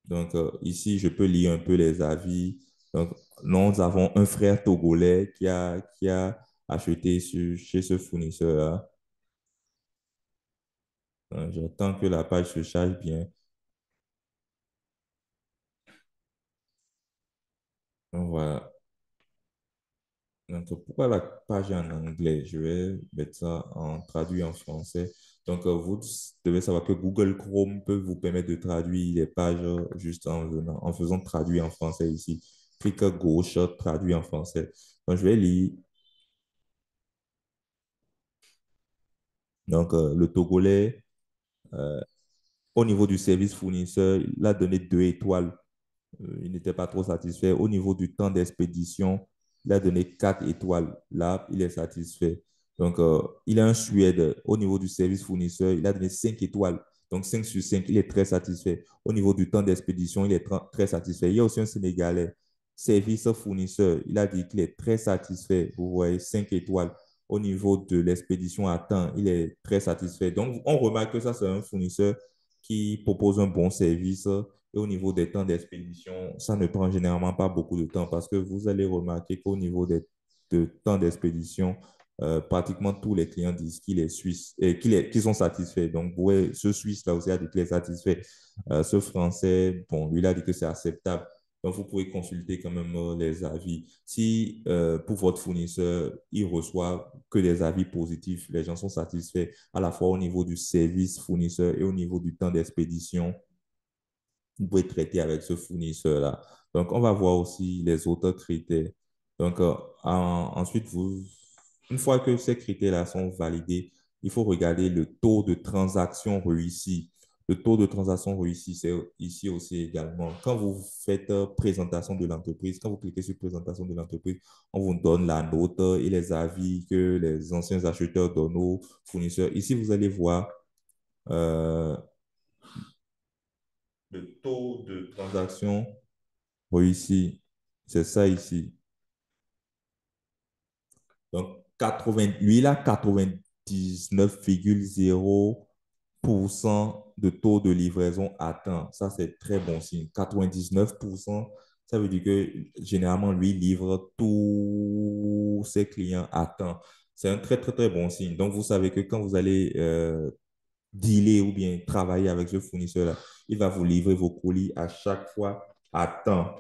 Donc, ici, je peux lire un peu les avis. Donc, nous avons un frère togolais qui a acheté chez ce fournisseur-là. J'attends que la page se charge bien. Donc, voilà. Donc, pourquoi la page est en anglais? Je vais mettre ça en traduit en français. Donc, vous devez savoir que Google Chrome peut vous permettre de traduire les pages juste en faisant traduire en français ici. Clic gauche, traduit en français. Donc, je vais lire. Donc, le Togolais, euh, au niveau du service fournisseur, il a donné 2 étoiles. Il n'était pas trop satisfait. Au niveau du temps d'expédition, il a donné 4 étoiles. Là, il est satisfait. Donc, il a un Suède. Au niveau du service fournisseur, il a donné 5 étoiles. Donc, 5 sur 5, il est très satisfait. Au niveau du temps d'expédition, il est très satisfait. Il y a aussi un Sénégalais, service fournisseur. Il a dit qu'il est très satisfait. Vous voyez, 5 étoiles. Au niveau de l'expédition à temps, il est très satisfait. Donc, on remarque que ça, c'est un fournisseur qui propose un bon service et au niveau des temps d'expédition, ça ne prend généralement pas beaucoup de temps parce que vous allez remarquer qu'au niveau de temps d'expédition, pratiquement tous les clients disent qu'il est suisse et qu'ils sont satisfaits. Donc, ouais, ce Suisse-là aussi a dit qu'il est satisfait. Ce Français, bon, lui, il a dit que c'est acceptable. Donc, vous pouvez consulter quand même les avis. Si pour votre fournisseur, il reçoit que des avis positifs, les gens sont satisfaits à la fois au niveau du service fournisseur et au niveau du temps d'expédition, vous pouvez traiter avec ce fournisseur-là. Donc, on va voir aussi les autres critères. Donc, ensuite, une fois que ces critères-là sont validés, il faut regarder le taux de transaction réussi. Le taux de transaction réussi, c'est ici aussi également. Quand vous faites présentation de l'entreprise, quand vous cliquez sur présentation de l'entreprise, on vous donne la note et les avis que les anciens acheteurs donnent aux fournisseurs. Ici, vous allez voir euh, le taux de transaction réussi. C'est ça ici. Donc, 80, lui, il a 99,0% de taux de livraison atteint. Ça, c'est très bon signe. 99%, ça veut dire que généralement, lui, il livre tous ses clients à temps. C'est un très, très, très bon signe. Donc, vous savez que quand vous allez dealer ou bien travailler avec ce fournisseur-là, il va vous livrer vos colis à chaque fois à temps.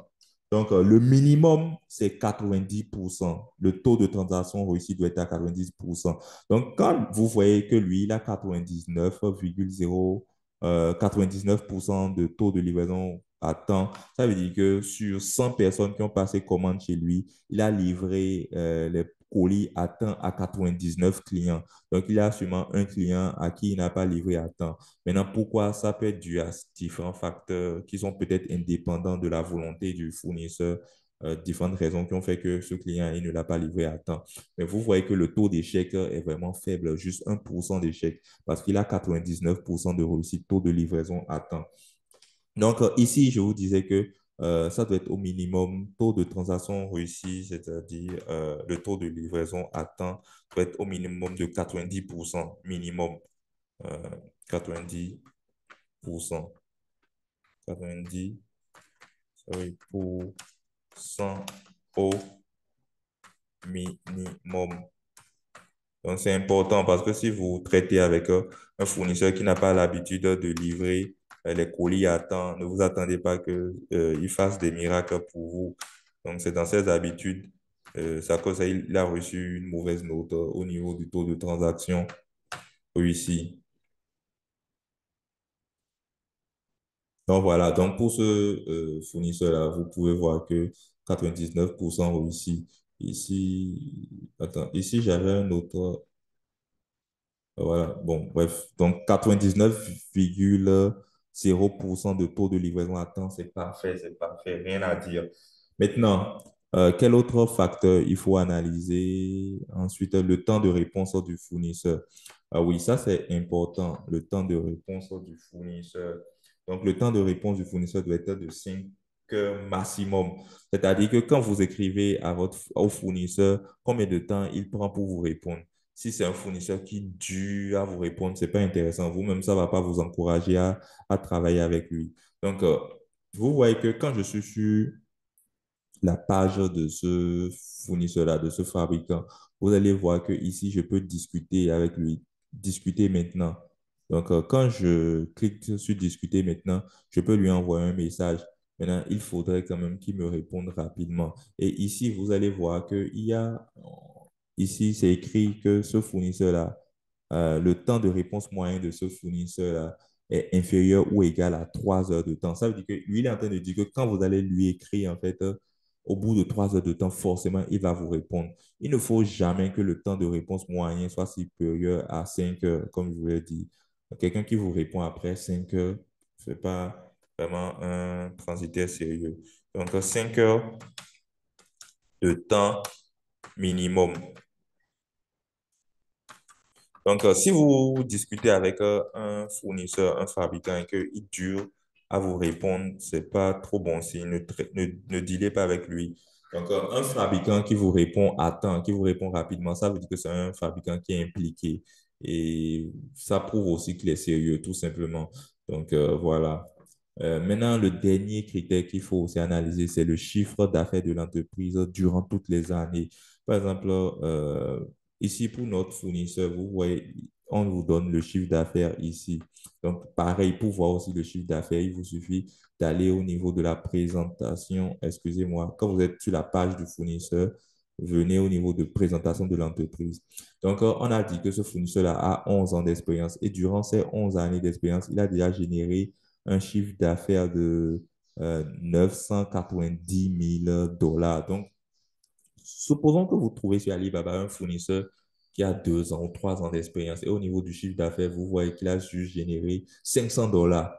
Donc, le minimum, c'est 90%. Le taux de transaction réussi doit être à 90%. Donc, quand vous voyez que lui, il a 99,99% de taux de livraison à temps, ça veut dire que sur 100 personnes qui ont passé commande chez lui, il a livré les colis à temps à 99 clients. Donc, il y a sûrement un client à qui il n'a pas livré à temps. Maintenant, pourquoi ça peut être dû à différents facteurs qui sont peut-être indépendants de la volonté du fournisseur, différentes raisons qui ont fait que ce client il ne l'a pas livré à temps. Mais vous voyez que le taux d'échec est vraiment faible, juste 1% d'échec, parce qu'il a 99% de réussite, taux de livraison à temps. Donc, ici, je vous disais que ça doit être au minimum taux de transaction réussi, c'est-à-dire le taux de livraison à temps doit être au minimum de 90% minimum. Euh, 90%. 90 oui, pour 100 au minimum. Donc, c'est important parce que si vous traitez avec un fournisseur qui n'a pas l'habitude de livrer les colis à temps, ne vous attendez pas qu'il fasse des miracles pour vous. Donc, c'est dans ses habitudes. C'est à cause ça, il a reçu une mauvaise note au niveau du taux de transaction. Oui, si. Donc voilà, donc pour ce fournisseur-là, vous pouvez voir que 99% réussi. Ici, attends, ici j'avais un autre. Voilà, bon, bref. Donc, 99,0% de taux de livraison à temps, c'est parfait, rien à dire. Maintenant, quel autre facteur il faut analyser? Ensuite, le temps de réponse du fournisseur. Ah oui, ça c'est important, le temps de réponse du fournisseur. Donc, le temps de réponse du fournisseur doit être de 5 heures maximum. C'est-à-dire que quand vous écrivez au fournisseur, combien de temps il prend pour vous répondre? Si c'est un fournisseur qui dure à vous répondre, c'est pas intéressant. Vous-même, ça va pas vous encourager à travailler avec lui. Donc, vous voyez que quand je suis sur la page de ce fournisseur-là, de ce fabricant, vous allez voir que ici, je peux discuter avec lui, discuter maintenant. Donc, quand je clique sur discuter maintenant, je peux lui envoyer un message. Maintenant, il faudrait quand même qu'il me réponde rapidement. Et ici, vous allez voir ici, c'est écrit que ce fournisseur-là, le temps de réponse moyen de ce fournisseur-là est inférieur ou égal à 3 heures de temps. Ça veut dire que lui, il est en train de dire que quand vous allez lui écrire, en fait, au bout de 3 heures de temps, forcément, il va vous répondre. Il ne faut jamais que le temps de réponse moyen soit supérieur à 5 heures, comme je vous l'ai dit. Quelqu'un qui vous répond après 5 heures, ce n'est pas vraiment un transitaire sérieux. Donc, 5 heures de temps minimum. Donc, si vous discutez avec un fournisseur, un fabricant, et qu'il dure à vous répondre, c'est pas trop bon signe. Ne dealez pas avec lui. Donc, un fabricant qui vous répond à temps, qui vous répond rapidement, ça veut dire que c'est un fabricant qui est impliqué. Et ça prouve aussi qu'il est sérieux, tout simplement. Donc, voilà. Maintenant, le dernier critère qu'il faut aussi analyser, c'est le chiffre d'affaires de l'entreprise durant toutes les années. Par exemple, ici, pour notre fournisseur, vous voyez, on vous donne le chiffre d'affaires ici. Donc, pareil, pour voir aussi le chiffre d'affaires, il vous suffit d'aller au niveau de la présentation. Excusez-moi, quand vous êtes sur la page du fournisseur, venez au niveau de présentation de l'entreprise. Donc, on a dit que ce fournisseur-là a 11 ans d'expérience et durant ces 11 années d'expérience, il a déjà généré un chiffre d'affaires de 990 000 dollars. Donc, supposons que vous trouvez sur Alibaba un fournisseur qui a 2 ans ou 3 ans d'expérience et au niveau du chiffre d'affaires, vous voyez qu'il a juste généré 500 dollars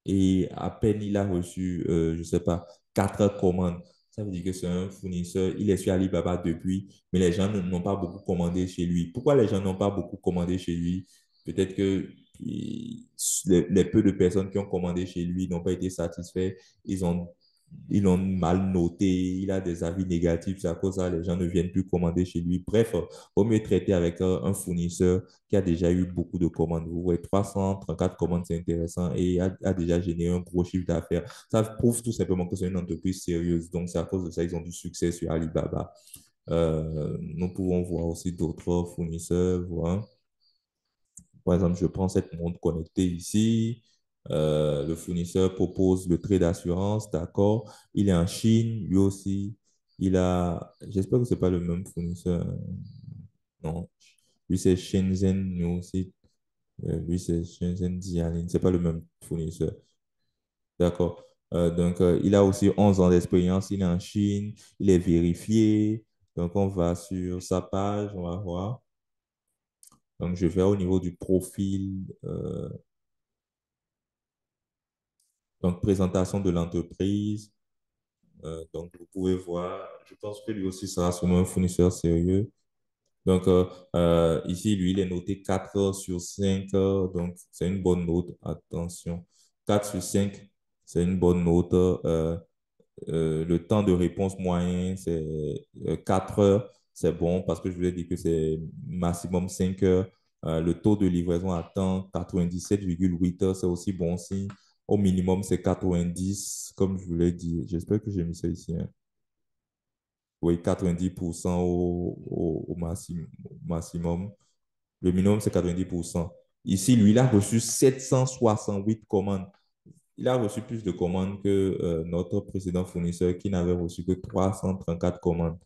et à peine il a reçu, je ne sais pas, 4 commandes. Ça veut dire que c'est un fournisseur, il est sur Alibaba depuis, mais les gens n'ont pas beaucoup commandé chez lui. Pourquoi les gens n'ont pas beaucoup commandé chez lui? Peut-être que les peu de personnes qui ont commandé chez lui n'ont pas été satisfaits. Ils ont ils l'ont mal noté, il a des avis négatifs, c'est à cause de ça les gens ne viennent plus commander chez lui. Bref, vaut mieux traiter avec un fournisseur qui a déjà eu beaucoup de commandes. Vous voyez, 334 commandes, c'est intéressant et a déjà généré un gros chiffre d'affaires. Ça prouve tout simplement que c'est une entreprise sérieuse. Donc, c'est à cause de ça qu'ils ont du succès sur Alibaba. Nous pouvons voir aussi d'autres fournisseurs, voir. Par exemple, je prends cette montre connectée ici. Le fournisseur propose le trait d'assurance, d'accord. Il est en Chine, lui aussi. J'espère que ce n'est pas le même fournisseur. Non, lui c'est Shenzhen, lui aussi. Lui c'est Shenzhen Jialing, ce n'est pas le même fournisseur. D'accord. Donc, il a aussi 11 ans d'expérience, il est en Chine, il est vérifié. Donc, on va sur sa page, on va voir. Donc, je vais au niveau du profil. Donc, présentation de l'entreprise. Donc, vous pouvez voir, je pense que lui aussi sera sûrement un fournisseur sérieux. Donc, ici, lui, il est noté 4 sur 5. Donc, c'est une bonne note. Attention, 4 sur 5, c'est une bonne note. Le temps de réponse moyen, c'est 4 heures. C'est bon parce que je voulais dire que c'est maximum 5 heures. Le taux de livraison à temps, 97,8 heures, c'est aussi bon signe. Au minimum, c'est 90, comme je vous l'ai dit. J'espère que j'ai mis ça ici, hein. Oui, 90% au maximum. Le minimum, c'est 90%. Ici, lui, il a reçu 768 commandes. Il a reçu plus de commandes que notre précédent fournisseur qui n'avait reçu que 334 commandes.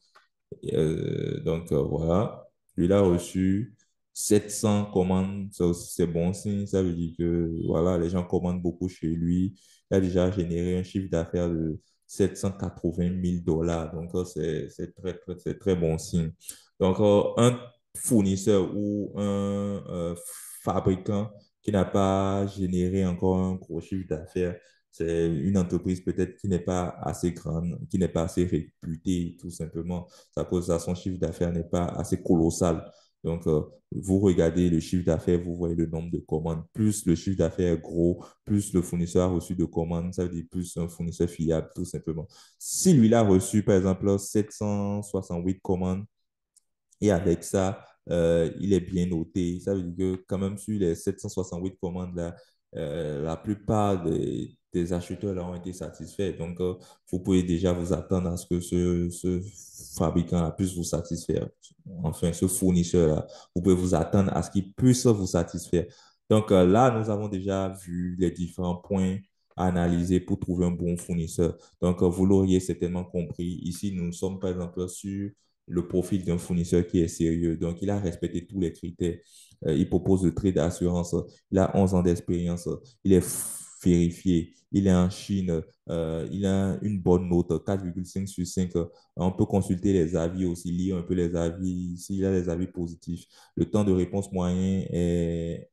Donc, voilà. Lui, il a reçu 700 commandes, ça aussi, c'est bon signe. Ça veut dire que voilà, les gens commandent beaucoup chez lui. Il a déjà généré un chiffre d'affaires de 780 000 $. Donc, c'est très bon signe. Donc, un fournisseur ou un fabricant qui n'a pas généré encore un gros chiffre d'affaires, c'est une entreprise peut-être qui n'est pas assez grande, qui n'est pas assez réputée, tout simplement. Ça cause ça, son chiffre d'affaires n'est pas assez colossal. Donc, vous regardez le chiffre d'affaires, vous voyez le nombre de commandes. Plus le chiffre d'affaires est gros, plus le fournisseur a reçu de commandes, ça veut dire plus un fournisseur fiable, tout simplement. Si lui a reçu, par exemple, 768 commandes, et avec ça, il est bien noté. Ça veut dire que quand même sur les 768 commandes là, la plupart des acheteurs là ont été satisfaits. Donc, vous pouvez déjà vous attendre à ce que ce fabricant-là puisse vous satisfaire. Enfin, ce fournisseur-là, vous pouvez vous attendre à ce qu'il puisse vous satisfaire. Donc, là, nous avons déjà vu les différents points à analyser pour trouver un bon fournisseur. Donc, vous l'auriez certainement compris. Ici, nous sommes par exemple sur le profil d'un fournisseur qui est sérieux. Donc, il a respecté tous les critères. Il propose de trade d'assurance. Il a 11 ans d'expérience. Il est vérifié. Il est en Chine. Il a une bonne note, 4,5 sur 5. On peut consulter les avis aussi, lire un peu les avis. S'il y a des avis positifs, le temps de réponse moyen est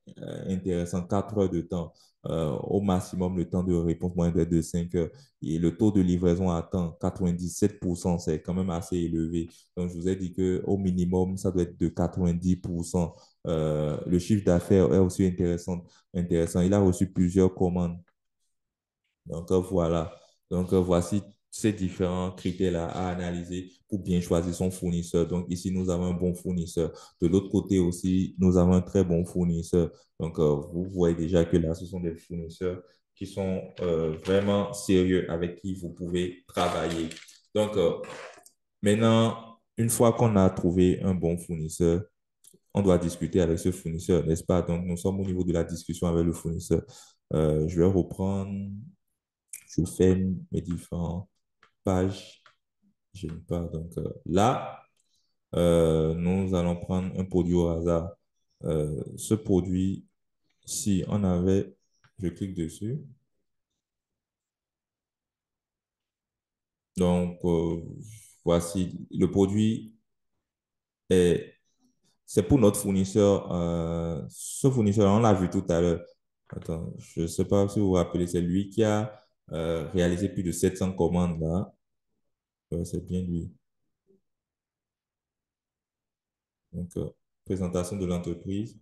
intéressant, 4 heures de temps. Au maximum, le temps de réponse moyen doit être de 5 heures. Et le taux de livraison à temps, 97%, c'est quand même assez élevé. Donc, je vous ai dit qu'au minimum, ça doit être de 90%. Le chiffre d'affaires est aussi intéressant. Il a reçu plusieurs commandes. Donc, voilà. Donc, voici ces différents critères-là à analyser pour bien choisir son fournisseur. Donc, ici, nous avons un bon fournisseur. De l'autre côté aussi, nous avons un très bon fournisseur. Donc, vous voyez déjà que là, ce sont des fournisseurs qui sont vraiment sérieux avec qui vous pouvez travailler. Donc, maintenant, une fois qu'on a trouvé un bon fournisseur, on doit discuter avec ce fournisseur, n'est-ce pas? Donc, nous sommes au niveau de la discussion avec le fournisseur. Je vais reprendre, je fais mes différentes pages. Je ne pas. Donc, là, nous allons prendre un produit au hasard. Ce produit, si on avait, je clique dessus. Donc, voici le produit est c'est pour notre fournisseur. Ce fournisseur, on l'a vu tout à l'heure. Attends, je ne sais pas si vous vous rappelez, c'est lui qui a réalisé plus de 700 commandes là. Ouais, c'est bien lui. Donc, présentation de l'entreprise.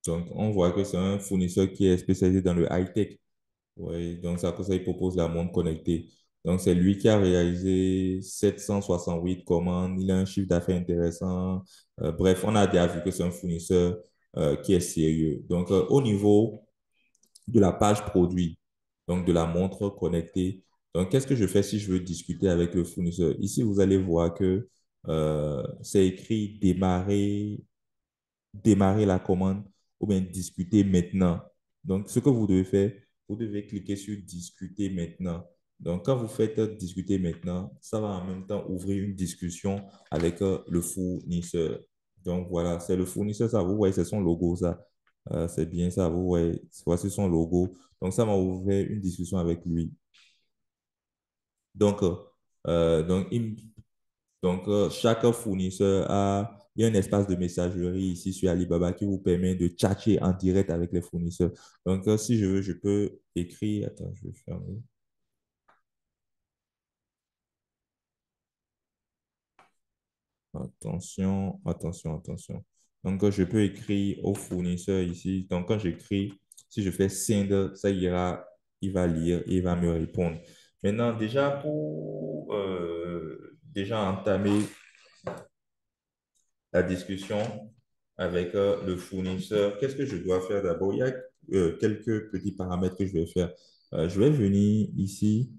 Donc, on voit que c'est un fournisseur qui est spécialisé dans le high-tech. Oui, donc ça, pour ça, il propose la montre connectée. Donc, c'est lui qui a réalisé 768 commandes. Il a un chiffre d'affaires intéressant. Bref, on a déjà vu que c'est un fournisseur qui est sérieux. Donc, au niveau de la page produit, donc de la montre connectée. Donc, qu'est-ce que je fais si je veux discuter avec le fournisseur? Ici, vous allez voir que c'est écrit démarrer la commande ou bien discuter maintenant. Donc, ce que vous devez faire, vous devez cliquer sur discuter maintenant. Donc, quand vous faites discuter maintenant, ça va en même temps ouvrir une discussion avec le fournisseur. Donc, voilà, c'est le fournisseur, ça. Vous voyez, c'est son logo, ça. C'est bien ça, vous voyez, voici son logo. Donc, ça m'a ouvert une discussion avec lui. Donc, donc, chaque fournisseur a, il y a un espace de messagerie ici sur Alibaba qui vous permet de chatter en direct avec les fournisseurs. Donc, si je veux, je peux écrire. Attends, je vais fermer. Attention, attention, attention. Donc, je peux écrire au fournisseur ici. Donc, quand j'écris, si je fais send, ça ira, il va lire et il va me répondre. Maintenant, déjà pour déjà entamer la discussion avec le fournisseur, qu'est-ce que je dois faire d'abord? Il y a quelques petits paramètres que je vais faire. Je vais venir ici.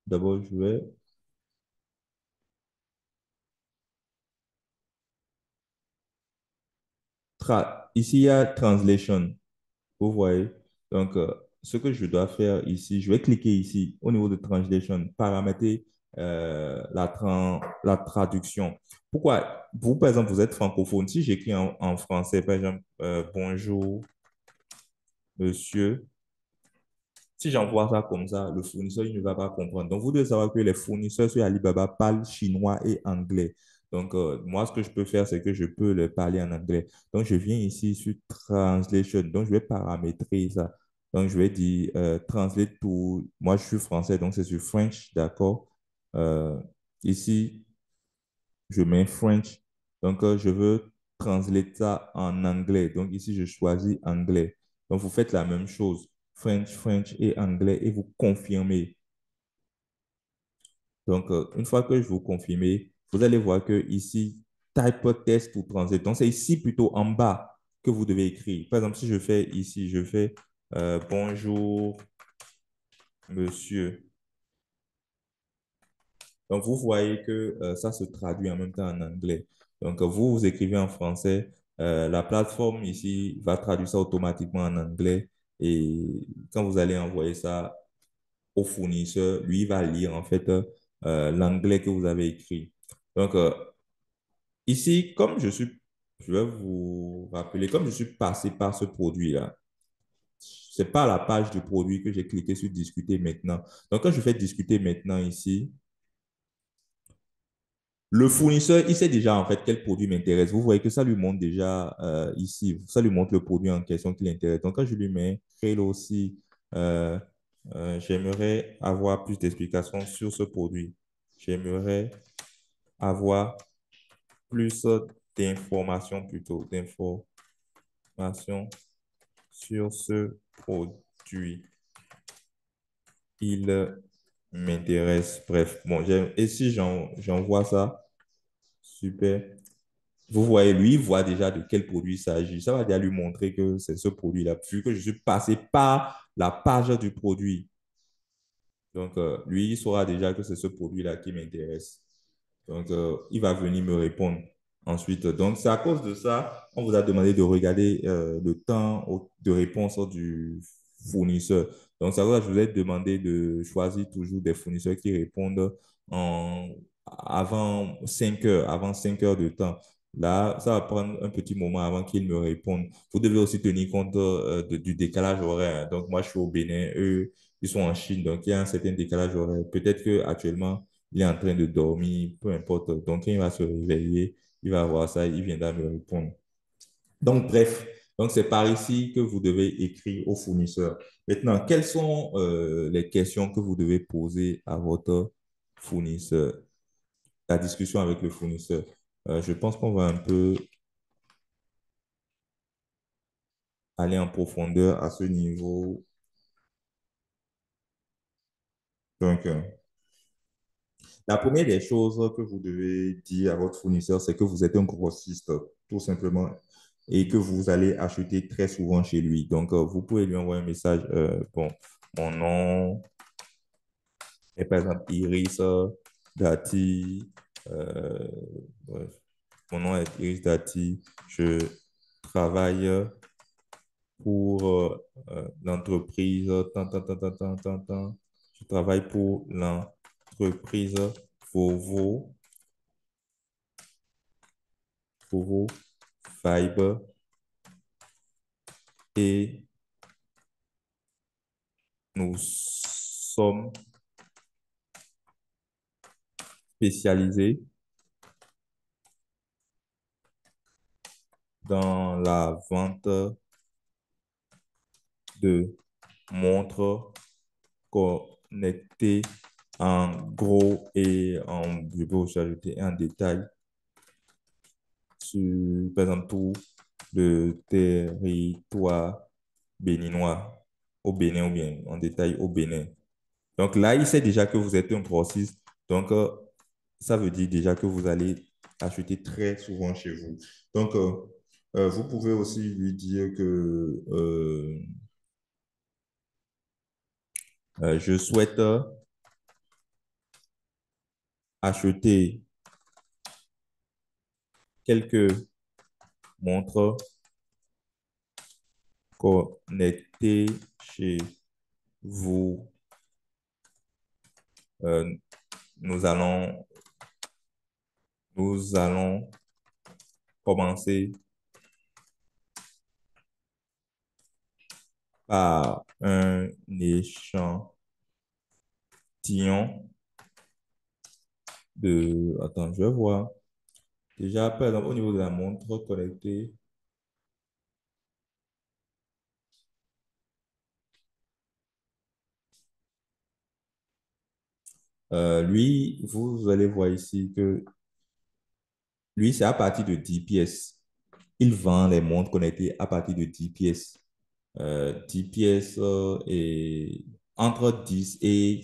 D'abord, je vais ici, il y a translation. Vous voyez? Donc, ce que je dois faire ici, je vais cliquer ici au niveau de Translation, paramétrer la traduction. Pourquoi? Vous, par exemple, vous êtes francophone. Si j'écris en français, par exemple, bonjour, monsieur. Si j'envoie ça comme ça, le fournisseur, il ne va pas comprendre. Donc, vous devez savoir que les fournisseurs sur Alibaba parlent chinois et anglais. Donc, moi, ce que je peux faire, c'est que je peux leur parler en anglais. Donc, je viens ici sur Translation. Donc, je vais paramétrer ça. Donc, je vais dire Translate to... Moi, je suis français, donc c'est sur French, d'accord? Euh, Ici, je mets French. Donc, je veux translate ça en anglais. Donc, ici, je choisis anglais. Donc, vous faites la même chose. French, French et anglais et vous confirmez. Donc, une fois que je vous confirme, vous allez voir que ici, type test ou translate. Donc, c'est ici plutôt en bas que vous devez écrire. Par exemple, si je fais ici, je fais bonjour, monsieur. Donc, vous voyez que ça se traduit en même temps en anglais. Donc, vous, vous écrivez en français, la plateforme ici va traduire ça automatiquement en anglais. Et quand vous allez envoyer ça au fournisseur, lui, il va lire en fait l'anglais que vous avez écrit. Donc, ici, je vais vous rappeler, comme je suis passé par ce produit-là, c'est pas la page du produit que j'ai cliqué sur discuter maintenant. Donc, quand je fais discuter maintenant ici, le fournisseur, il sait déjà en fait quel produit m'intéresse. Vous voyez que ça lui montre déjà ici, ça lui montre le produit en question qui l'intéresse. Donc, quand je lui mets Hello aussi, euh, j'aimerais avoir plus d'explications sur ce produit. J'aimerais avoir plus d'informations plutôt, d'informations sur ce produit. Il m'intéresse. Bref, bon, et si j'envoie ça, super. Vous voyez, lui, il voit déjà de quel produit il s'agit. Ça va déjà lui montrer que c'est ce produit-là, vu que je suis passé par la page du produit. Donc, lui, il saura déjà que c'est ce produit-là qui m'intéresse. Donc, il va venir me répondre ensuite. Donc, c'est à cause de ça, on vous a demandé de regarder le temps de réponse du fournisseur. Donc, ça je vous ai demandé de choisir toujours des fournisseurs qui répondent en, avant 5 heures de temps. Là, ça va prendre un petit moment avant qu'ils me répondent. Vous devez aussi tenir compte du décalage horaire. Donc, moi, je suis au Bénin, eux, ils sont en Chine. Donc, il y a un certain décalage horaire. Peut-être qu'actuellement, il est en train de dormir, peu importe. Donc, quand il va se réveiller, il va voir ça, il viendra me répondre. Donc, bref, donc c'est par ici que vous devez écrire au fournisseur. Maintenant, quelles sont les questions que vous devez poser à votre fournisseur? La discussion avec le fournisseur. Je pense qu'on va un peu aller en profondeur à ce niveau. Donc, la première des choses que vous devez dire à votre fournisseur, c'est que vous êtes un grossiste, tout simplement, et que vous allez acheter très souvent chez lui. Donc, vous pouvez lui envoyer un message. Bon, mon nom est par exemple Iris Dati. euh, Bref, mon nom est Iris Dati. Je travaille pour l'entreprise. Tant. Je travaille pour l'entreprise Vovo. Vovo Fiber et nous sommes spécialisés dans la vente de montres connectées en gros et en, je peux aussi ajouter en détail sur, par exemple, tout le territoire béninois, au Bénin ou bien en détail au Bénin. Donc là, il sait déjà que vous êtes un grossiste. Donc, ça veut dire déjà que vous allez acheter très souvent chez vous. Donc, vous pouvez aussi lui dire que je souhaite acheter quelques montres connectées chez vous, euh, nous allons, nous allons commencer par un échantillon de... Attends, je vais voir. Déjà, par exemple, au niveau de la montre connectée, lui, vous allez voir ici que lui, c'est à partir de 10 pièces. Il vend les montres connectées à partir de 10 pièces. 10 pièces et entre 10 et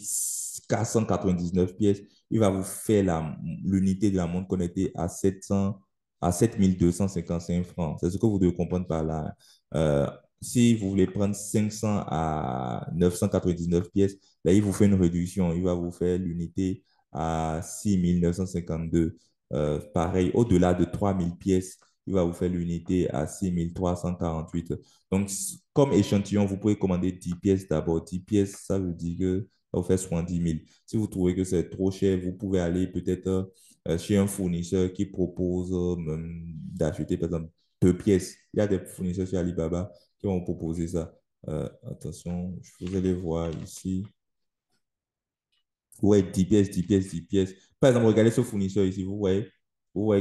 499 pièces, il va vous faire l'unité de la montre connectée à 700, à 7255 francs. C'est ce que vous devez comprendre par là. Euh, Si vous voulez prendre 500 à 999 pièces, là, il vous fait une réduction. Il va vous faire l'unité à 6952. Pareil, au-delà de 3000 pièces, il va vous faire l'unité à 6348. Donc, comme échantillon, vous pouvez commander 10 pièces d'abord. 10 pièces, ça veut dire que ça vous fait 70 000. Si vous trouvez que c'est trop cher, vous pouvez aller peut-être chez un fournisseur qui propose même d'acheter, par exemple, 2 pièces. Il y a des fournisseurs sur Alibaba qui vont proposer ça. Attention, je vous allez voir ici. Ouais, 10 pièces, 10 pièces, 10 pièces. Par exemple, regardez ce fournisseur ici, vous voyez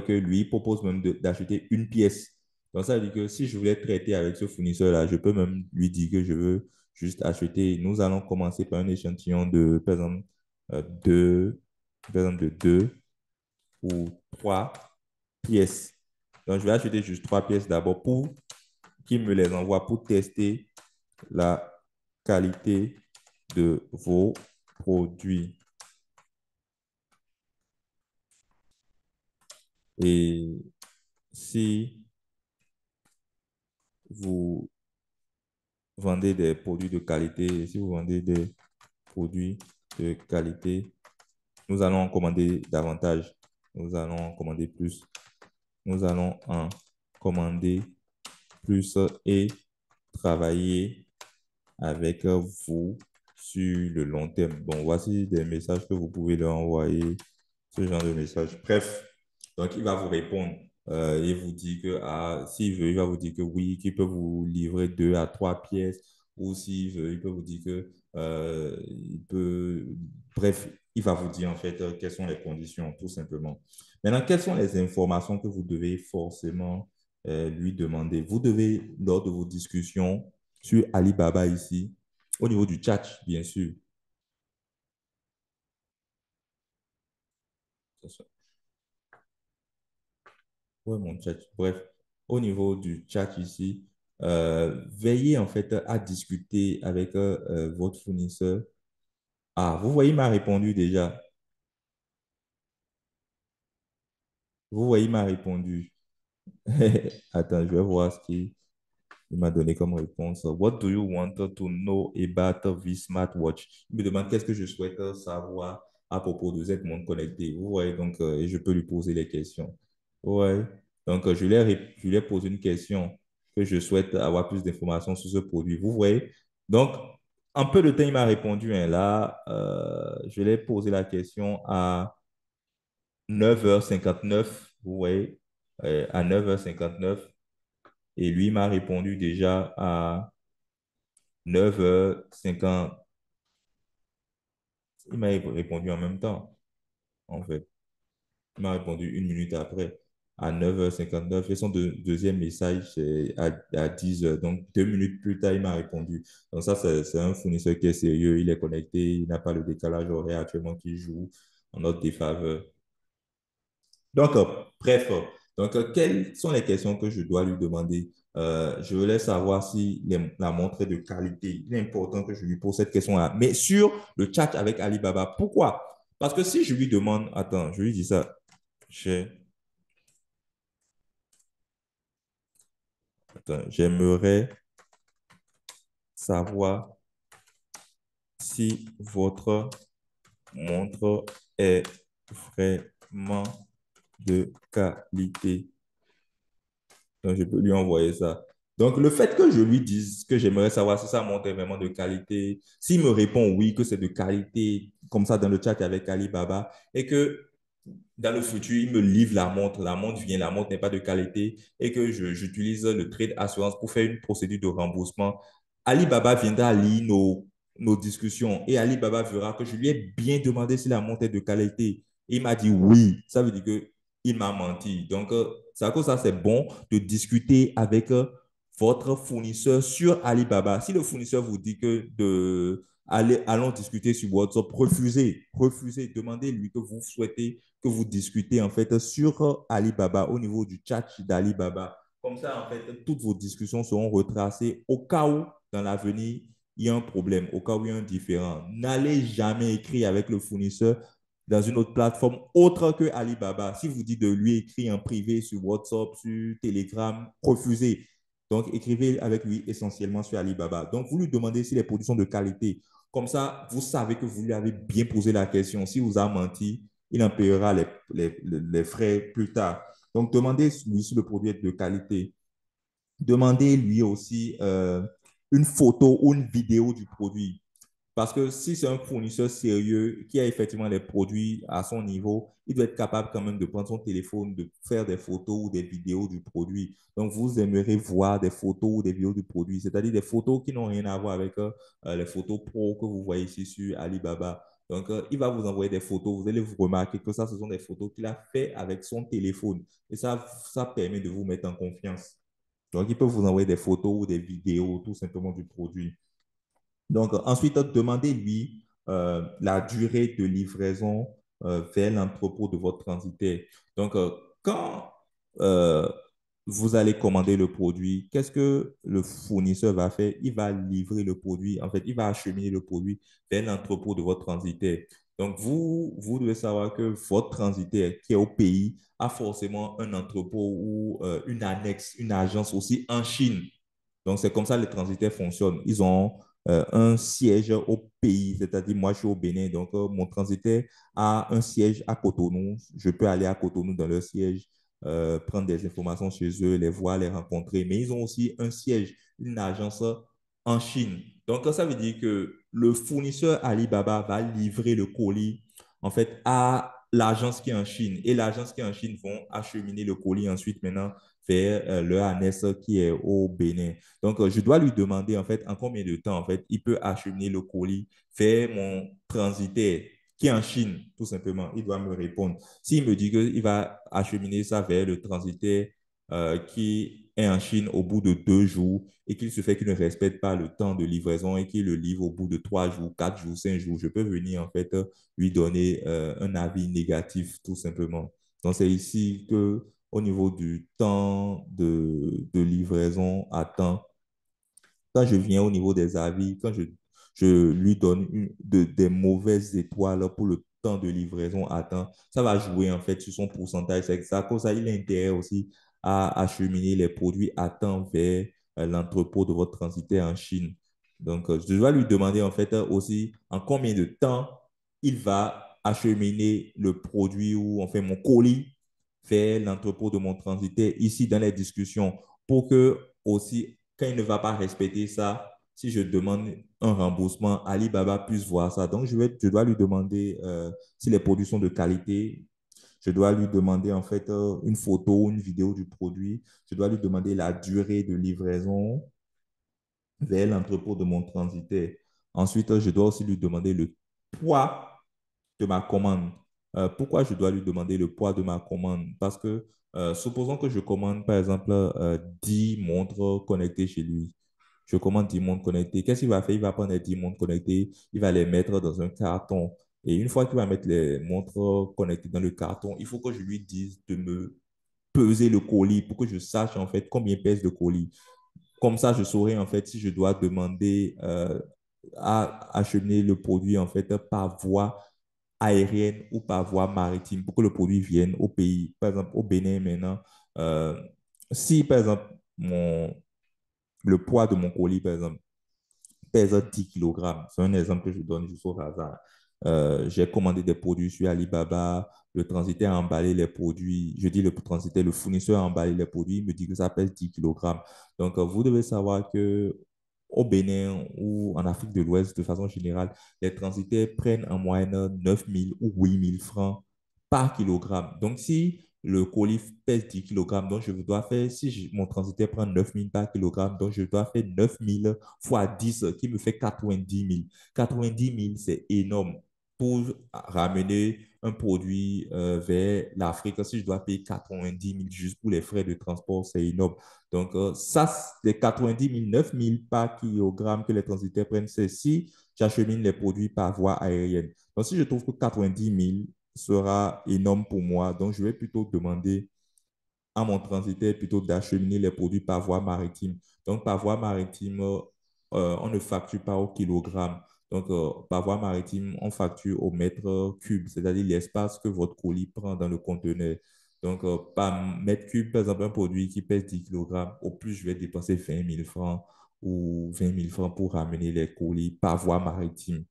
que lui propose même d'acheter une pièce. Donc, ça veut dire que si je voulais traiter avec ce fournisseur-là, je peux même lui dire que je veux juste acheter. Nous allons commencer par un échantillon de, deux, par exemple, de 2 ou 3 pièces. Donc, je vais acheter juste 3 pièces d'abord pour qu'il me les envoie pour tester la qualité de vos produits. Et si vous vendez des produits de qualité, si vous vendez des produits de qualité, nous allons en commander davantage. Nous allons en commander plus. Nous allons en commander plus et travailler avec vous sur le long terme. Bon, voici des messages que vous pouvez leur envoyer, ce genre de message. Bref, donc il va vous répondre. Il vous dit que s'il veut, il va vous dire que oui, qu'il peut vous livrer 2 à 3 pièces, ou s'il veut, il peut vous dire que il peut. Bref, il va vous dire en fait quelles sont les conditions, tout simplement. Maintenant, quelles sont les informations que vous devez forcément lui demander? Vous devez, lors de vos discussions sur Alibaba ici, au niveau du chat, bien sûr. Ouais, mon chat. Bref, au niveau du chat ici, veillez en fait à discuter avec votre fournisseur. Ah, vous voyez, il m'a répondu déjà. Vous voyez, il m'a répondu. Attends, je vais voir ce qu'il m'a donné comme réponse. What do you want to know about this smartwatch? Il me demande qu'est-ce que je souhaite savoir à propos de cette montre connectée. Vous voyez, donc, et je peux lui poser les questions. Ouais. Donc, je lui ai posé une question que je souhaite avoir plus d'informations sur ce produit. Vous voyez? Donc, en peu de temps, il m'a répondu. Hein. Là, je lui ai posé la question à 9h59. Vous voyez? À 9h59. Et lui m'a répondu déjà à 9h50. Il m'a répondu en même temps, en fait. Il m'a répondu une minute après, à 9h59. Et son deuxième message, c'est à 10h. Donc, 2 minutes plus tard, il m'a répondu. Donc, ça, c'est un fournisseur qui est sérieux. Il est connecté. Il n'a pas le décalage horaire actuellement qui joue en notre défaveur. Donc, bref, quelles sont les questions que je dois lui demander? Je voulais savoir si la montre est de qualité. Il est important que je lui pose cette question-là. Mais sur le chat avec Alibaba, pourquoi? Parce que si je lui demande, attends, je lui dis ça, j'ai- j'aimerais savoir si votre montre est vraiment de qualité. Donc, je peux lui envoyer ça. Donc, le fait que je lui dise que j'aimerais savoir si ça montre vraiment de qualité, s'il me répond oui, que c'est de qualité, comme ça dans le chat avec Alibaba, et que dans le futur, il me livre la montre vient, la montre n'est pas de qualité, et que j'utilise le trade assurance pour faire une procédure de remboursement, Alibaba viendra lire nos discussions et Alibaba verra que je lui ai bien demandé si la montre est de qualité. Il m'a dit oui. Ça veut dire que il m'a menti. Donc, c'est à cause de ça, c'est bon de discuter avec votre fournisseur sur Alibaba. Si le fournisseur vous dit que allons discuter sur WhatsApp, refusez, demandez-lui que vous souhaitez que vous discutez en fait sur Alibaba, au niveau du chat d'Alibaba. Comme ça, en fait, toutes vos discussions seront retracées au cas où, dans l'avenir, il y a un problème, au cas où il y a un différent. N'allez jamais écrire avec le fournisseur dans une autre plateforme autre que Alibaba. Si vous dites de lui écrire en privé sur WhatsApp, sur Telegram, refusez. Donc, écrivez avec lui essentiellement sur Alibaba. Donc, vous lui demandez si les produits sont de qualité. Comme ça, vous savez que vous lui avez bien posé la question. Si vous a menti, il en payera les frais plus tard. Donc, demandez-lui si le produit est de qualité. Demandez-lui aussi une photo ou une vidéo du produit. Parce que si c'est un fournisseur sérieux qui a effectivement les produits à son niveau, il doit être capable quand même de prendre son téléphone, de faire des photos ou des vidéos du produit. Donc, vous aimeriez voir des photos ou des vidéos du produit, c'est-à-dire des photos qui n'ont rien à voir avec les photos pro que vous voyez ici sur Alibaba. Donc, il va vous envoyer des photos. Vous allez vous remarquer que ça, ce sont des photos qu'il a fait avec son téléphone. Et ça permet de vous mettre en confiance. Donc, il peut vous envoyer des photos ou des vidéos tout simplement du produit. Donc, ensuite, demandez-lui la durée de livraison vers l'entrepôt de votre transitaire. Donc, quand euh, vous allez commander le produit, qu'est-ce que le fournisseur va faire? Il va livrer le produit, en fait, il va acheminer le produit vers l'entrepôt de votre transitaire. Donc, vous devez savoir que votre transitaire qui est au pays a forcément un entrepôt ou une annexe, une agence aussi en Chine. Donc, c'est comme ça que les transitaires fonctionnent. Ils ont un siège au pays, c'est-à-dire moi, je suis au Bénin, donc mon transitaire a un siège à Cotonou. Je peux aller à Cotonou dans leur siège, prendre des informations chez eux, les voir, les rencontrer. Mais ils ont aussi un siège, une agence en Chine. Donc, ça veut dire que le fournisseur Alibaba va livrer le colis, en fait, à l'agence qui est en Chine. Et l'agence qui est en Chine vont acheminer le colis ensuite maintenant vers leur annexe qui est au Bénin. Donc, je dois lui demander, en fait, en combien de temps, en fait, il peut acheminer le colis vers mon transitaire qui est en Chine, tout simplement. Il doit me répondre. S'il me dit qu'il va acheminer ça vers le transitaire qui est en Chine au bout de 2 jours et qu'il se fait qu'il ne respecte pas le temps de livraison et qu'il le livre au bout de 3 jours, 4 jours, 5 jours, je peux venir, en fait, lui donner un avis négatif, tout simplement. Donc, c'est ici que au niveau du temps de livraison à temps, quand je viens au niveau des avis, quand je lui donne des mauvaises étoiles pour le temps de livraison à temps, ça va jouer en fait sur son pourcentage. C'est ça, cause ça, il a intérêt aussi à acheminer les produits à temps vers l'entrepôt de votre transitaire en Chine. Donc, je dois lui demander en fait aussi en combien de temps il va acheminer le produit ou enfin mon colis vers l'entrepôt de mon transitaire ici dans les discussions pour que aussi quand il ne va pas respecter ça, si je demande un remboursement, Alibaba puisse voir ça. Donc, je dois lui demander si les produits sont de qualité. Je dois lui demander en fait une photo ou une vidéo du produit. Je dois lui demander la durée de livraison vers l'entrepôt de mon transitaire. Ensuite, je dois aussi lui demander le poids de ma commande. Pourquoi je dois lui demander le poids de ma commande? Parce que supposons que je commande par exemple 10 montres connectées chez lui. Je commande 10 montres connectées. Qu'est-ce qu'il va faire? Il va prendre les 10 montres connectées, il va les mettre dans un carton. Et une fois qu'il va mettre les montres connectées dans le carton, il faut que je lui dise de me peser le colis pour que je sache en fait combien pèse le colis. Comme ça, je saurai en fait si je dois demander à acheminer le produit en fait par voie aérienne ou par voie maritime pour que le produit vienne au pays. Par exemple, au Bénin maintenant, euh, si par exemple le poids de mon colis, par exemple, pèse 10 kg, c'est un exemple que je donne juste au hasard. J'ai commandé des produits sur Alibaba, le transitaire a emballé les produits, je dis le transitaire, le fournisseur a emballé les produits, il me dit que ça pèse 10 kilogrammes. Donc, vous devez savoir que au Bénin ou en Afrique de l'Ouest, de façon générale, les transitaires prennent en moyenne 9 000 ou 8 000 francs par kilogramme. Donc, si le colis pèse 10 kilogrammes, donc je dois faire, si mon transitaire prend 9 000 par kilogramme, donc je dois faire 9 000 fois 10, qui me fait 90 000. 90 000, c'est énorme pour ramener un produit vers l'Afrique. Si je dois payer 90 000 juste pour les frais de transport, c'est énorme. Donc, ça, les 90 000, 9 000 par kilogramme que les transitaires prennent, c'est si j'achemine les produits par voie aérienne. Donc, si je trouve que 90 000 sera énorme pour moi, donc je vais plutôt demander à mon transitaire plutôt d'acheminer les produits par voie maritime. Donc, par voie maritime, on ne facture pas au kilogramme. Donc, par voie maritime, on facture au mètre cube, c'est-à-dire l'espace que votre colis prend dans le conteneur. Donc, par mètre cube, par exemple, un produit qui pèse 10 kilogrammes, au plus, je vais dépenser 20 000 francs ou 20 000 francs pour ramener les colis par voie maritime.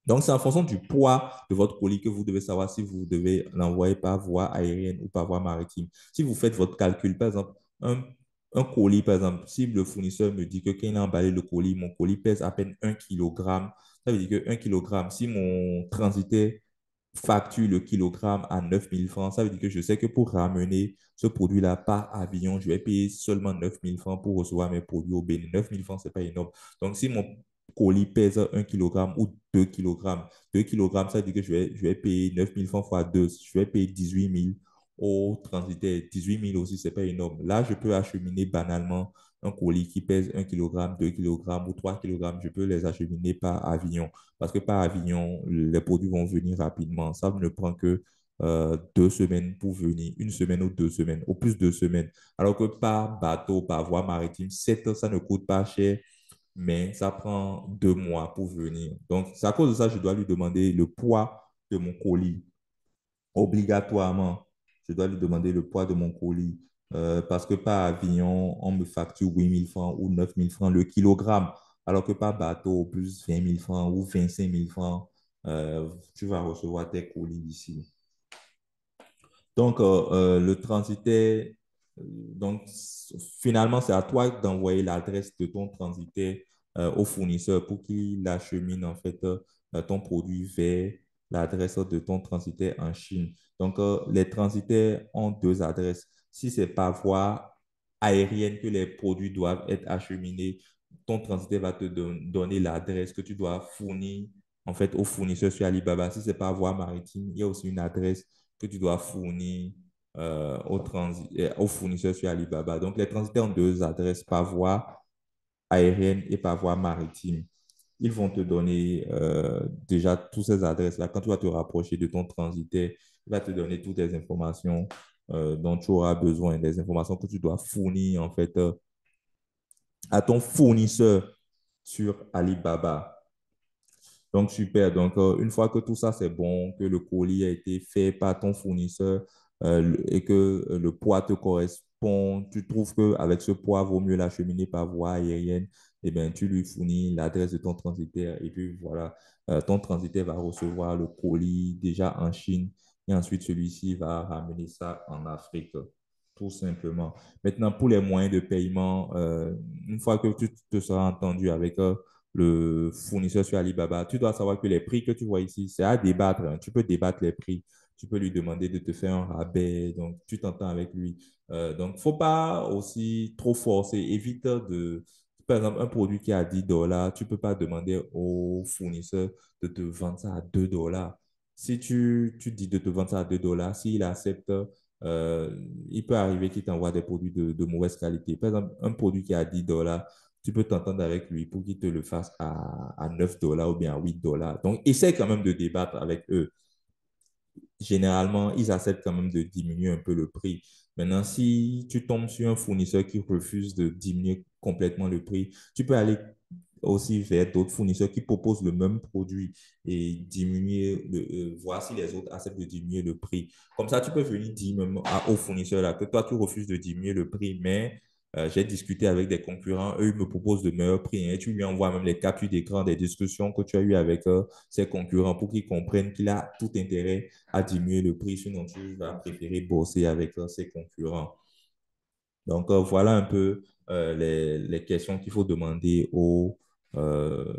Donc, c'est en fonction du poids de votre colis que vous devez savoir si vous devez l'envoyer par voie aérienne ou par voie maritime. Si vous faites votre calcul, par exemple, un colis, par exemple, si le fournisseur me dit que quand il a emballé le colis, mon colis pèse à peine 1 kilogramme, ça veut dire que 1 kilogramme, si mon transitaire facture le kilogramme à 9 000 francs, ça veut dire que je sais que pour ramener ce produit-là par avion, je vais payer seulement 9 000 francs pour recevoir mes produits au Bénin. 9 000 francs, c'est pas énorme. Donc, si mon colis pèse 1 kilogramme ou 2 kilogrammes, 2 kilogrammes, ça veut dire que je vais payer 9 000 francs fois 2, je vais payer 18 000 au transitaire. 18 000 aussi, c'est pas énorme. Là, je peux acheminer banalement un colis qui pèse 1 kilogramme, 2 kilogrammes ou 3 kilogrammes. Je peux les acheminer par avion parce que par avion, les produits vont venir rapidement. Ça ne prend que 2 semaines pour venir, 1 semaine ou 2 semaines, au plus 2 semaines. Alors que par bateau, par voie maritime, ça ne coûte pas cher, mais ça prend 2 mois pour venir. Donc, c'est à cause de ça que je dois lui demander le poids de mon colis. Obligatoirement, je dois lui demander le poids de mon colis parce que par avion, on me facture 8 000 francs ou 9 000 francs le kilogramme, alors que par bateau, plus 20 000 francs ou 25 000 francs, tu vas recevoir tes colis ici. Donc, le transitaire, donc, finalement, c'est à toi d'envoyer l'adresse de ton transitaire au fournisseur pour qu'il achemine en fait ton produit vers l'adresse de ton transitaire en Chine. Donc, les transitaires ont deux adresses. Si c'est par voie aérienne que les produits doivent être acheminés, ton transitaire va te donner l'adresse que tu dois fournir en fait au fournisseur sur Alibaba. Si c'est par voie maritime, il y a aussi une adresse que tu dois fournir au fournisseur sur Alibaba. Donc, les transitaires ont deux adresses, par voie aérienne et par voie maritime. Ils vont te donner déjà toutes ces adresses-là. Quand tu vas te rapprocher de ton transitaire, il va te donner toutes les informations dont tu auras besoin, des informations que tu dois fournir en fait à ton fournisseur sur Alibaba. Donc, super. Donc, une fois que tout ça, c'est bon, que le colis a été fait par ton fournisseur et que le poids te correspond, tu trouves qu'avec ce poids, vaut mieux l'acheminer par voie aérienne, eh bien, tu lui fournis l'adresse de ton transitaire et puis voilà, ton transitaire va recevoir le colis déjà en Chine et ensuite celui-ci va ramener ça en Afrique, tout simplement. Maintenant, pour les moyens de paiement, une fois que tu te seras entendu avec le fournisseur sur Alibaba, tu dois savoir que les prix que tu vois ici, c'est à débattre, hein. Tu peux débattre les prix. Tu peux lui demander de te faire un rabais. Donc, tu t'entends avec lui. Donc, il ne faut pas aussi trop forcer. Évite de, par exemple, un produit qui est à 10 dollars, tu ne peux pas demander au fournisseur de te vendre ça à 2 dollars. Si tu dis de te vendre ça à 2 dollars, s'il accepte, euh, il peut arriver qu'il t'envoie des produits de mauvaise qualité. Par exemple, un produit qui est à 10 dollars, tu peux t'entendre avec lui pour qu'il te le fasse à 9 dollars ou bien à 8 dollars. Donc, essaie quand même de débattre avec eux. Généralement, ils acceptent quand même de diminuer un peu le prix. Maintenant, si tu tombes sur un fournisseur qui refuse de diminuer complètement le prix, tu peux aller aussi vers d'autres fournisseurs qui proposent le même produit et diminuer voir si les autres acceptent de diminuer le prix. Comme ça, tu peux venir dire même au fournisseur là que toi, tu refuses de diminuer le prix, mais J'ai discuté avec des concurrents, eux, ils me proposent de meilleurs prix, hein. Tu lui envoies même les captures d'écran des discussions que tu as eues avec ses concurrents pour qu'ils comprennent qu'il a tout intérêt à diminuer le prix, sinon tu vas préférer bosser avec ses concurrents. Donc, voilà un peu les questions qu'il faut demander euh,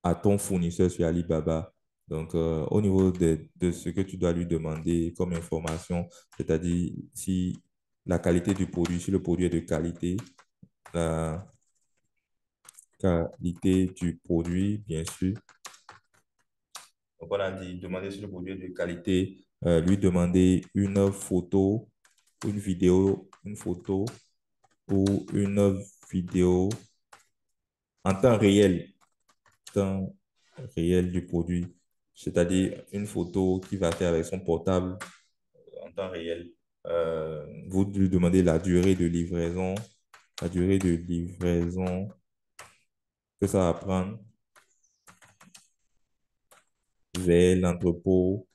à ton fournisseur sur Alibaba. Donc, au niveau de ce que tu dois lui demander comme information, c'est-à-dire si la qualité du produit, si le produit est de qualité, la qualité du produit, bien sûr. Donc, on a dit demander si le produit est de qualité, lui demander une photo, une vidéo, une photo ou une vidéo en temps réel du produit, c'est-à-dire une photo qu'il va faire avec son portable en temps réel. Vous lui demandez la durée de livraison que ça va prendre vers l'entrepôt,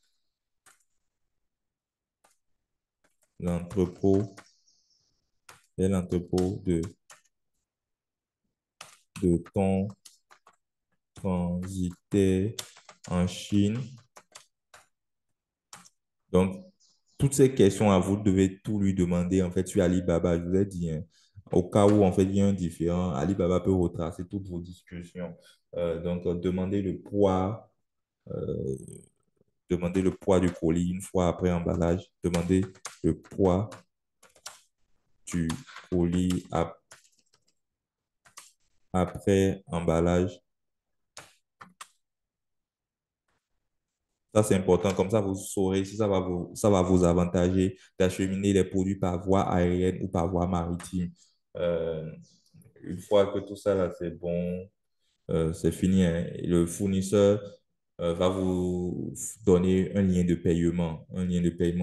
vers l'entrepôt de ton transitaire en Chine. Donc, toutes ces questions à vous devez tout lui demander en fait sur Alibaba. Je vous ai dit, hein, au cas où en fait il y a un différent, Alibaba peut retracer toutes vos discussions. Donc, euh, demandez le poids du colis une fois après emballage. Demandez le poids du colis après emballage. Ça, c'est important. Comme ça, vous saurez si ça va vous avantager d'acheminer les produits par voie aérienne ou par voie maritime. Euh, une fois que tout ça, là, c'est bon, c'est fini, hein. Le fournisseur va vous donner un lien de paiement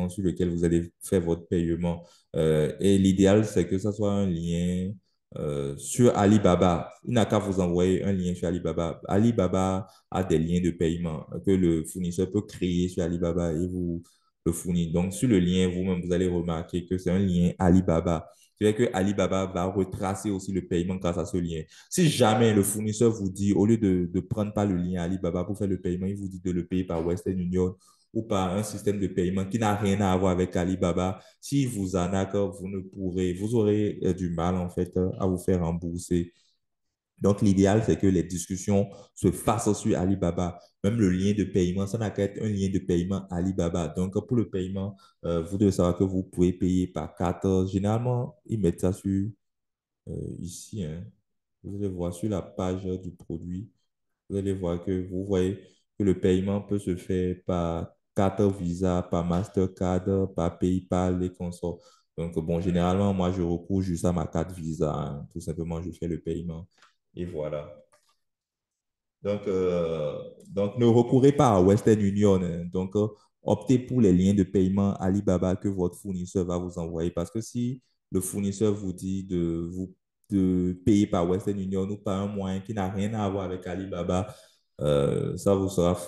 sur lequel vous allez faire votre paiement. Et l'idéal, c'est que ça soit un lien sur Alibaba. Il n'a qu'à vous envoyer un lien sur Alibaba. Alibaba a des liens de paiement que le fournisseur peut créer sur Alibaba et vous le fournir. Donc, sur le lien, vous-même, vous allez remarquer que c'est un lien Alibaba. C'est-à-dire que Alibaba va retracer aussi le paiement grâce à ce lien. Si jamais le fournisseur vous dit, au lieu de prendre pas le lien Alibaba pour faire le paiement, il vous dit de le payer par Western Union ou par un système de paiement qui n'a rien à voir avec Alibaba, si vous arnaque, vous aurez du mal en fait à vous faire rembourser. Donc, l'idéal, c'est que les discussions se fassent sur Alibaba. Même le lien de paiement, ça n'a qu'à être un lien de paiement Alibaba. Donc, pour le paiement, vous devez savoir que vous pouvez payer par carte. Généralement, ils mettent ça sur ici, hein. Vous allez voir sur la page du produit, vous allez voir que vous voyez que le paiement peut se faire par carte Visa, par Mastercard, par PayPal et consorts. Donc, bon, généralement, moi, je recours juste à ma carte Visa, hein. Tout simplement, je fais le paiement et voilà. Donc, ne recourez pas à Western Union, hein. Donc, optez pour les liens de paiement Alibaba que votre fournisseur va vous envoyer. Parce que si le fournisseur vous dit de payer par Western Union ou par un moyen qui n'a rien à voir avec Alibaba, ça vous sera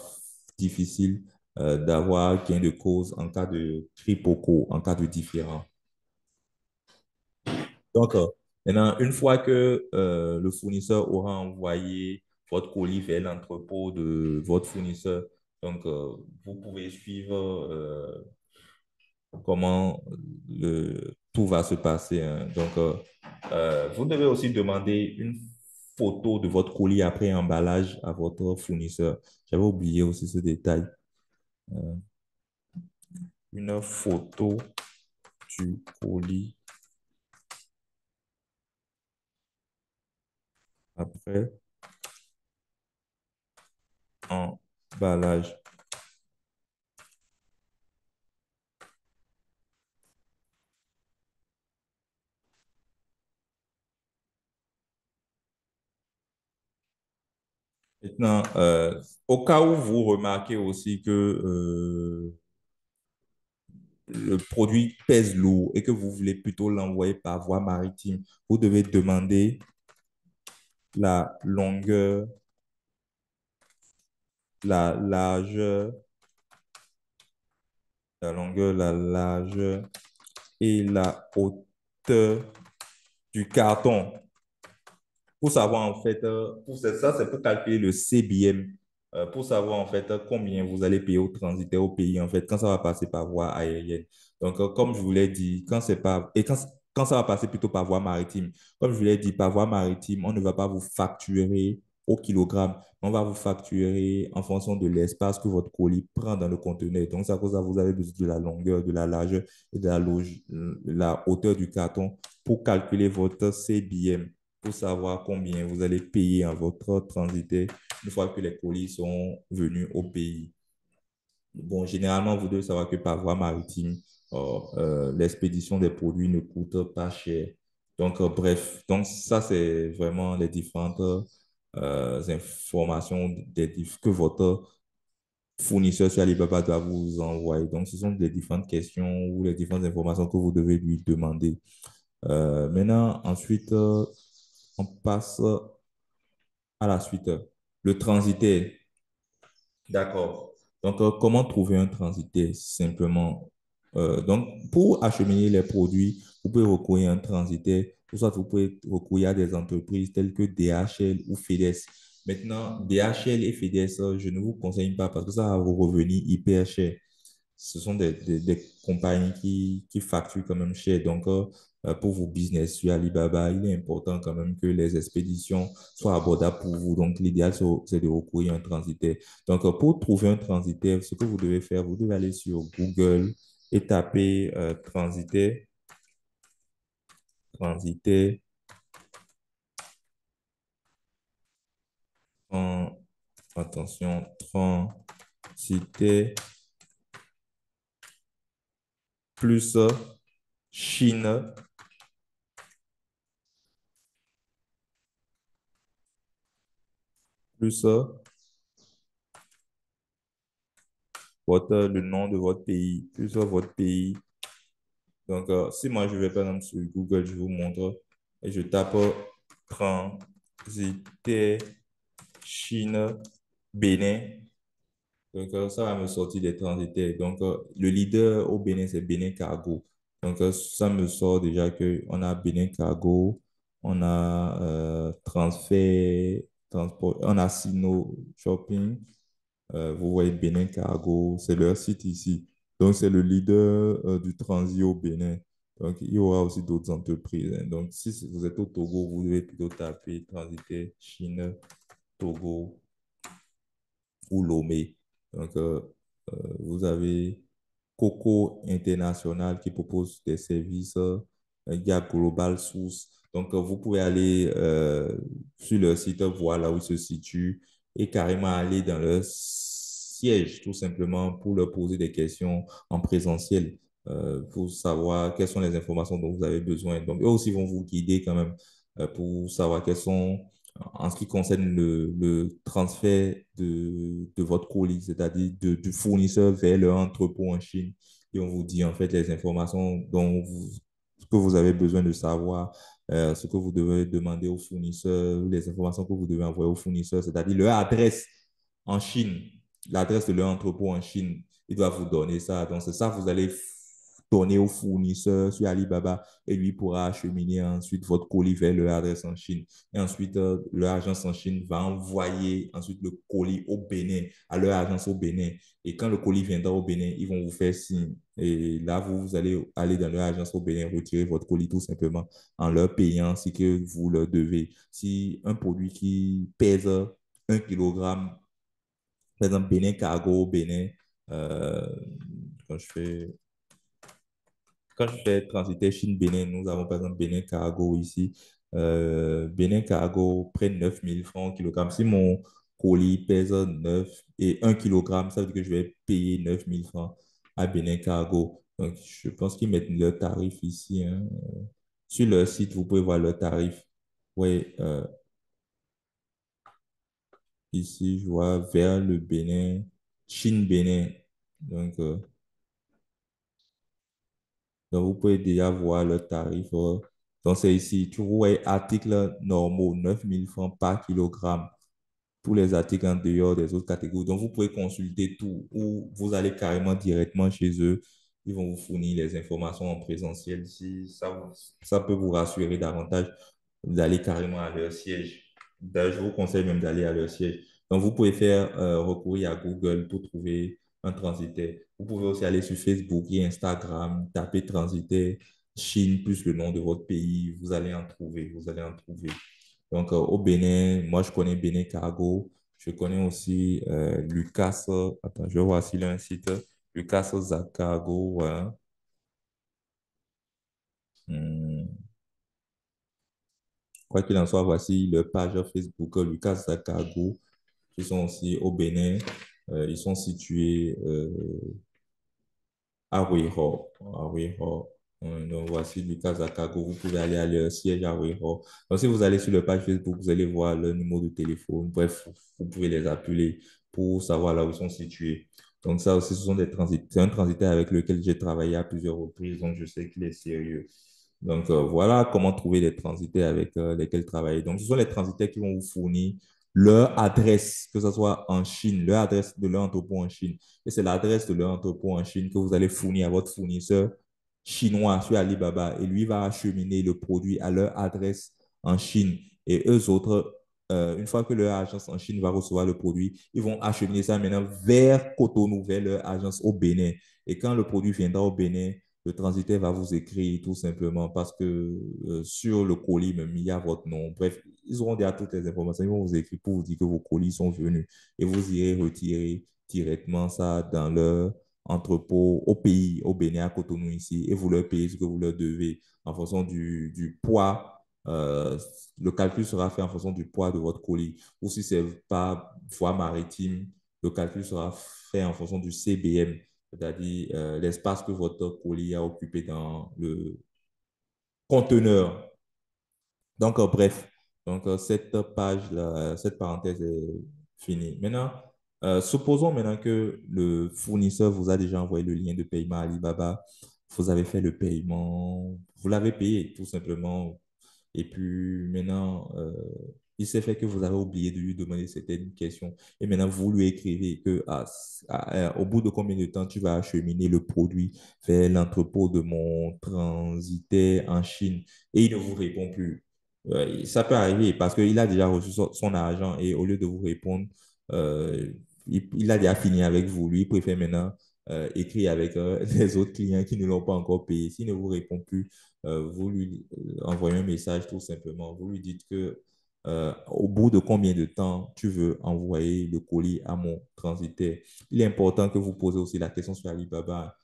difficile d'avoir gain de cause en cas de quiproquo, en cas de différend. Donc, maintenant, une fois que le fournisseur aura envoyé votre colis vers l'entrepôt de votre fournisseur, donc vous pouvez suivre comment tout va se passer, hein. Donc, vous devez aussi demander une photo de votre colis après emballage à votre fournisseur. J'avais oublié aussi ce détail. Euh, une photo du colis après emballage. Maintenant, au cas où vous remarquez aussi que le produit pèse lourd et que vous voulez plutôt l'envoyer par voie maritime, vous devez demander la longueur, la largeur, la largeur et la hauteur du carton pour savoir en fait, ça c'est pour calculer le CBM, pour savoir en fait combien vous allez payer au transitaire au pays en fait quand ça va passer par voie aérienne. Donc, comme je vous l'ai dit, quand c'est pas, et quand ça va passer plutôt par voie maritime, comme je vous l'ai dit, par voie maritime, on ne va pas vous facturer au kilogramme, on va vous facturer en fonction de l'espace que votre colis prend dans le conteneur. Donc, c'est à cause de ça, vous avez besoin de la longueur, de la largeur et de la hauteur du carton pour calculer votre CBM pour savoir combien vous allez payer en votre transité une fois que les colis sont venus au pays. Bon, généralement, vous devez savoir que par voie maritime, l'expédition des produits ne coûte pas cher. Donc, bref, donc ça, c'est vraiment les différentes informations que votre fournisseur sur Alibaba doit vous envoyer. Donc, ce sont les différentes questions ou les différentes informations que vous devez lui demander. Maintenant, ensuite, on passe à la suite. Le transitaire. D'accord. Donc, comment trouver un transitaire simplement? Donc, pour acheminer les produits, vous pouvez recourir à un transitaire, ou soit vous pouvez recourir à des entreprises telles que DHL ou FedEx. Maintenant, DHL et FedEx, je ne vous conseille pas parce que ça va vous revenir hyper cher. Ce sont des compagnies qui facturent quand même cher. Donc, pour vos business sur Alibaba, il est important quand même que les expéditions soient abordables pour vous. Donc, l'idéal, c'est de recourir à un transitaire. Donc, pour trouver un transitaire, ce que vous devez faire, vous devez aller sur Google et taper transitaire, en, attention, transitaire plus Chine plus le nom de votre pays, plus votre pays. Donc, si moi je vais par exemple sur Google, je vous montre et je tape transitaire Chine, Bénin. Donc, ça va me sortir des transitaires. Donc, le leader au Bénin, c'est Bénin Cargo. Donc, ça me sort déjà qu'on a Bénin Cargo, on a Transport, on a Sino Shopping. Vous voyez Bénin Cargo, c'est leur site ici. Donc, c'est le leader du transit au Bénin. Donc, il y aura aussi d'autres entreprises, hein. Donc, si vous êtes au Togo, vous devez plutôt taper Transitaire Chine, Togo ou Lomé. Donc, vous avez Coco International qui propose des services. Il y a Global Source. Donc, vous pouvez aller sur leur site, voir là où ils se situent et carrément aller dans leur siège, tout simplement, pour leur poser des questions en présentiel pour savoir quelles sont les informations dont vous avez besoin. Donc, eux aussi vont vous guider quand même pour savoir quelles sont en ce qui concerne le transfert de votre colis, c'est-à-dire du fournisseur vers leur entrepôt en Chine. Et on vous dit en fait les informations ce que vous avez besoin de savoir, ce que vous devez demander au fournisseur, les informations que vous devez envoyer au fournisseur, c'est-à-dire leur adresse en Chine, l'adresse de leur entrepôt en Chine. Ils doivent vous donner ça. Donc, c'est ça que vous allez donner au fournisseur sur Alibaba et lui pourra acheminer ensuite votre colis vers leur adresse en Chine. Et ensuite, leur agence en Chine va envoyer ensuite le colis au Bénin, à leur agence au Bénin. Et quand le colis viendra au Bénin, ils vont vous faire signe. Et là, vous allez aller dans leur agence au Bénin, retirer votre colis tout simplement en leur payant ce que vous leur devez. Si un produit qui pèse 1 kilogramme, par exemple, Bénin Cargo au Bénin, euh, quand je fais quand je fais transiter Chine-Bénin, nous avons par exemple Bénin Cargo ici. Bénin Cargo prennent 9000 francs au kilogramme. Si mon colis pèse 9 et 1 kilogramme, ça veut dire que je vais payer 9000 francs à Bénin Cargo. Donc, je pense qu'ils mettent leur tarif ici, hein. Sur leur site, vous pouvez voir leur tarif. Oui, ici, je vois vers le Bénin, Chine-Bénin. Donc, Donc, vous pouvez déjà voir le tarif. Donc, c'est ici. Tu vois, articles normaux, 9000 francs par kilogramme. Tous les articles en dehors des autres catégories. Donc, vous pouvez consulter tout ou vous allez carrément directement chez eux ils vont vous fournir les informations en présentiel. Si ça peut vous rassurer davantage d'aller carrément à leur siège. D'ailleurs, je vous conseille même d'aller à leur siège. Donc, vous pouvez faire recourir à Google pour trouver un transitaire. Vous pouvez aussi aller sur Facebook et Instagram, taper transitaire Chine plus le nom de votre pays. Vous allez en trouver. Vous allez en trouver. Donc, au Bénin, moi, je connais Bénin Cargo. Je connais aussi Lucas. Attends, je vois s'il a un site. Lucas Cargo. Ouais. Hmm. Quoi qu'il en soit, voici leur page Facebook, Lucas Cargo. Ils sont aussi au Bénin. Ils sont situés à Ouiho. À Ouiho. Donc, voici Lucas Cargo. Vous pouvez aller à leur siège à Ouiho. Donc, si vous allez sur leur page Facebook, vous allez voir leur numéro de téléphone. Bref, vous pouvez les appeler pour savoir là où ils sont situés. Donc, ça aussi, ce sont des transits. C'est un transitaire avec lequel j'ai travaillé à plusieurs reprises, donc je sais qu'il est sérieux. Donc, voilà comment trouver les transitaires avec lesquels travailler. Donc, ce sont les transitaires qui vont vous fournir leur adresse, que ce soit en Chine, leur adresse de leur entrepôt en Chine. Et c'est l'adresse de leur entrepôt en Chine que vous allez fournir à votre fournisseur chinois sur Alibaba. Et lui va acheminer le produit à leur adresse en Chine. Et eux autres, une fois que leur agence en Chine va recevoir le produit, ils vont acheminer ça maintenant vers Cotonou, vers leur agence au Bénin. Et quand le produit viendra au Bénin, le transitaire va vous écrire tout simplement parce que sur le colis, même, il y a votre nom. Bref, ils auront déjà toutes les informations. Ils vont vous écrire pour vous dire que vos colis sont venus et vous irez retirer directement ça dans leur entrepôt au pays, au Bénin, à Cotonou ici, et vous leur payez ce que vous leur devez en fonction du poids. Le calcul sera fait en fonction du poids de votre colis. Ou si c'est pas voie maritime, le calcul sera fait en fonction du CBM, c'est-à-dire l'espace que votre colis a occupé dans le conteneur. Donc, bref, donc cette page-là, cette parenthèse est finie. Maintenant, supposons maintenant que le fournisseur vous a déjà envoyé le lien de paiement à Alibaba, vous avez fait le paiement, vous l'avez payé tout simplement, et puis maintenant, il s'est fait que vous avez oublié de lui demander certaines questions. Et maintenant, vous lui écrivez que au bout de combien de temps tu vas acheminer le produit vers l'entrepôt de mon transitaire en Chine. Et il ne vous répond plus. Ça peut arriver parce qu'il a déjà reçu son argent et au lieu de vous répondre, euh, il a déjà fini avec vous. Lui, il préfère maintenant écrire avec les autres clients qui ne l'ont pas encore payé. S'il ne vous répond plus, vous lui envoyez un message tout simplement. Vous lui dites que au bout de combien de temps tu veux envoyer le colis à mon transitaire. Il est important que vous posez aussi la question sur Alibaba.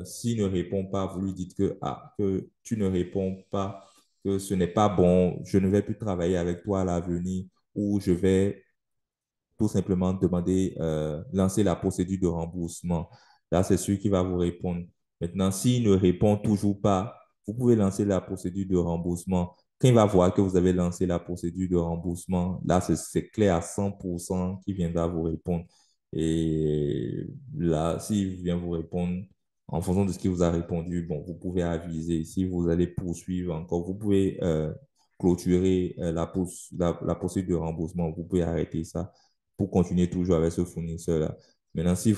S'il ne répond pas, vous lui dites que tu ne réponds pas, que ce n'est pas bon, je ne vais plus travailler avec toi à l'avenir ou je vais tout simplement demander, lancer la procédure de remboursement. Là, c'est sûr qu'il va vous répondre. Maintenant, s'il ne répond toujours pas, vous pouvez lancer la procédure de remboursement. Quand il va voir que vous avez lancé la procédure de remboursement, là, c'est clair à 100% qu'il viendra vous répondre. Et là, s'il vient vous répondre en fonction de ce qu'il vous a répondu, bon, vous pouvez aviser. Si vous allez poursuivre encore, vous pouvez clôturer la procédure de remboursement. Vous pouvez arrêter ça pour continuer toujours avec ce fournisseur-là. Maintenant, si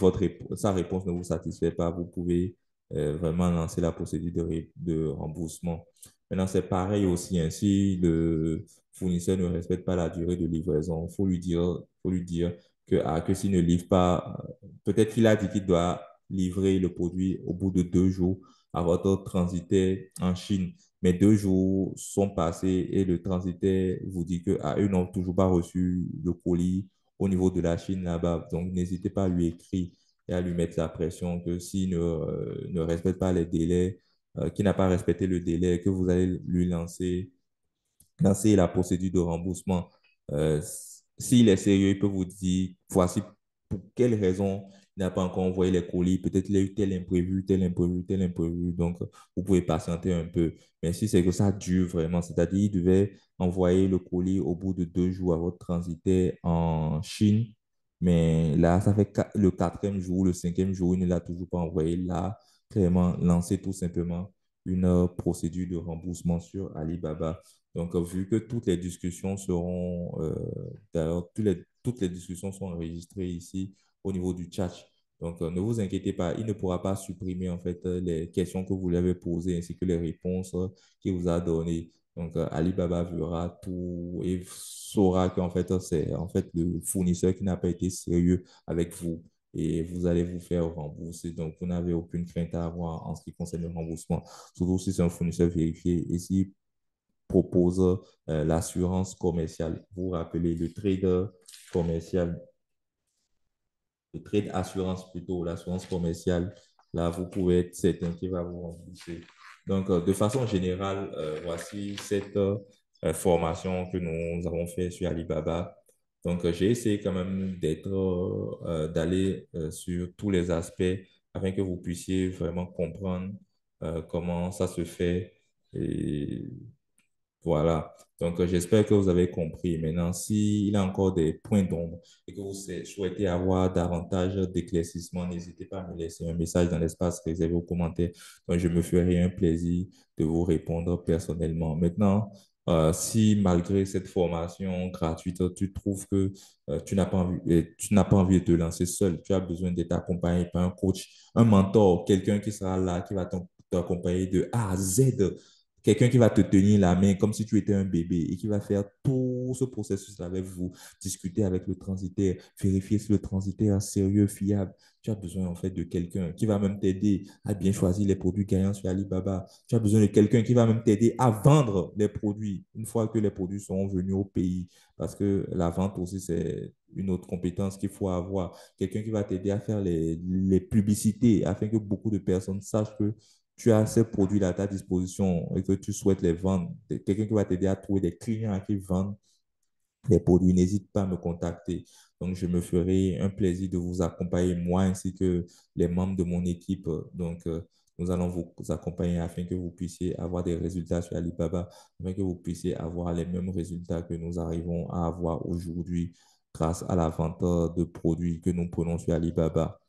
sa réponse ne vous satisfait pas, vous pouvez vraiment lancer la procédure de remboursement. Maintenant, c'est pareil aussi, hein, si le fournisseur ne respecte pas la durée de livraison, faut lui dire que s'il ne livre pas, peut-être qu'il a dit qu'il doit livrer le produit au bout de 2 jours à votre transitaire en Chine. Mais 2 jours sont passés et le transitaire vous dit que eux n'ont toujours pas reçu le colis au niveau de la Chine là-bas. Donc, n'hésitez pas à lui écrire et à lui mettre la pression que s'il ne respecte pas les délais, qu'il n'a pas respecté le délai, que vous allez lui lancer la procédure de remboursement. Euh, S'il est sérieux, il peut vous dire, voici pour quelle raison il n'a pas encore envoyé les colis. Peut-être il a eu tel imprévu, tel imprévu, tel imprévu. Donc, vous pouvez patienter un peu. Mais si c'est que ça dure vraiment, c'est-à-dire il devait envoyer le colis au bout de 2 jours à votre transitaire en Chine, mais là, ça fait le quatrième jour, le cinquième jour, il ne l'a toujours pas envoyé. Là, clairement, lancez tout simplement une procédure de remboursement sur Alibaba. Donc, vu que toutes les discussions seront, d'ailleurs, toutes les discussions sont enregistrées ici au niveau du chat. Donc, ne vous inquiétez pas, il ne pourra pas supprimer en fait les questions que vous lui avez posées ainsi que les réponses qu'il vous a données. Donc, Alibaba verra tout et saura qu'en fait, c'est en fait le fournisseur qui n'a pas été sérieux avec vous et vous allez vous faire rembourser. Donc, vous n'avez aucune crainte à avoir en ce qui concerne le remboursement, surtout si c'est un fournisseur vérifié et s'il propose l'assurance commerciale. Vous vous rappelez, le trader commercial, le trade assurance plutôt, l'assurance commerciale, là, vous pouvez être certain qu'il va vous rembourser. Donc, de façon générale, voici cette formation que nous avons fait sur Alibaba. Donc, j'ai essayé quand même d'aller sur tous les aspects afin que vous puissiez vraiment comprendre comment ça se fait et voilà. Donc, j'espère que vous avez compris. Maintenant, s'il y a encore des points d'ombre et que vous souhaitez avoir davantage d'éclaircissement, n'hésitez pas à me laisser un message dans l'espace réservé aux commentaires. Donc, je me ferai un plaisir de vous répondre personnellement. Maintenant, si malgré cette formation gratuite, tu trouves que tu n'as pas envie de te lancer seul, tu as besoin d'être accompagné par un coach, un mentor, quelqu'un qui sera là, qui va t'accompagner de A à Z. Quelqu'un qui va te tenir la main comme si tu étais un bébé et qui va faire tout ce processus avec vous, discuter avec le transitaire, vérifier si le transitaire est sérieux, fiable. Tu as besoin en fait de quelqu'un qui va même t'aider à bien choisir les produits gagnants sur Alibaba. Tu as besoin de quelqu'un qui va même t'aider à vendre les produits une fois que les produits seront venus au pays. Parce que la vente aussi, c'est une autre compétence qu'il faut avoir. Quelqu'un qui va t'aider à faire les publicités afin que beaucoup de personnes sachent que tu as ces produits-là à ta disposition et que tu souhaites les vendre, quelqu'un qui va t'aider à trouver des clients à qui vendre les produits, n'hésite pas à me contacter. Donc, je me ferai un plaisir de vous accompagner, moi ainsi que les membres de mon équipe. Donc, nous allons vous accompagner afin que vous puissiez avoir des résultats sur Alibaba, afin que vous puissiez avoir les mêmes résultats que nous arrivons à avoir aujourd'hui grâce à la vente de produits que nous prenons sur Alibaba.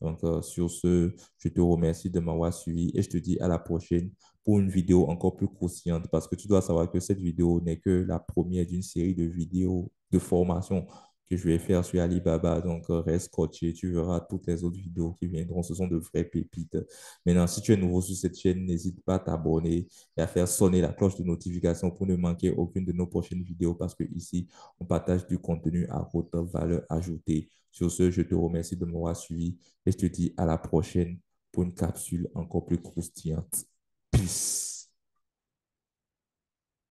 Donc, sur ce, je te remercie de m'avoir suivi et je te dis à la prochaine pour une vidéo encore plus croustillante parce que tu dois savoir que cette vidéo n'est que la première d'une série de vidéos de formation que je vais faire sur Alibaba. Donc, reste scotché, tu verras toutes les autres vidéos qui viendront. Ce sont de vraies pépites. Maintenant, si tu es nouveau sur cette chaîne, n'hésite pas à t'abonner et à faire sonner la cloche de notification pour ne manquer aucune de nos prochaines vidéos parce que ici, on partage du contenu à haute valeur ajoutée. Sur ce, je te remercie de m'avoir suivi et je te dis à la prochaine pour une capsule encore plus croustillante. Peace.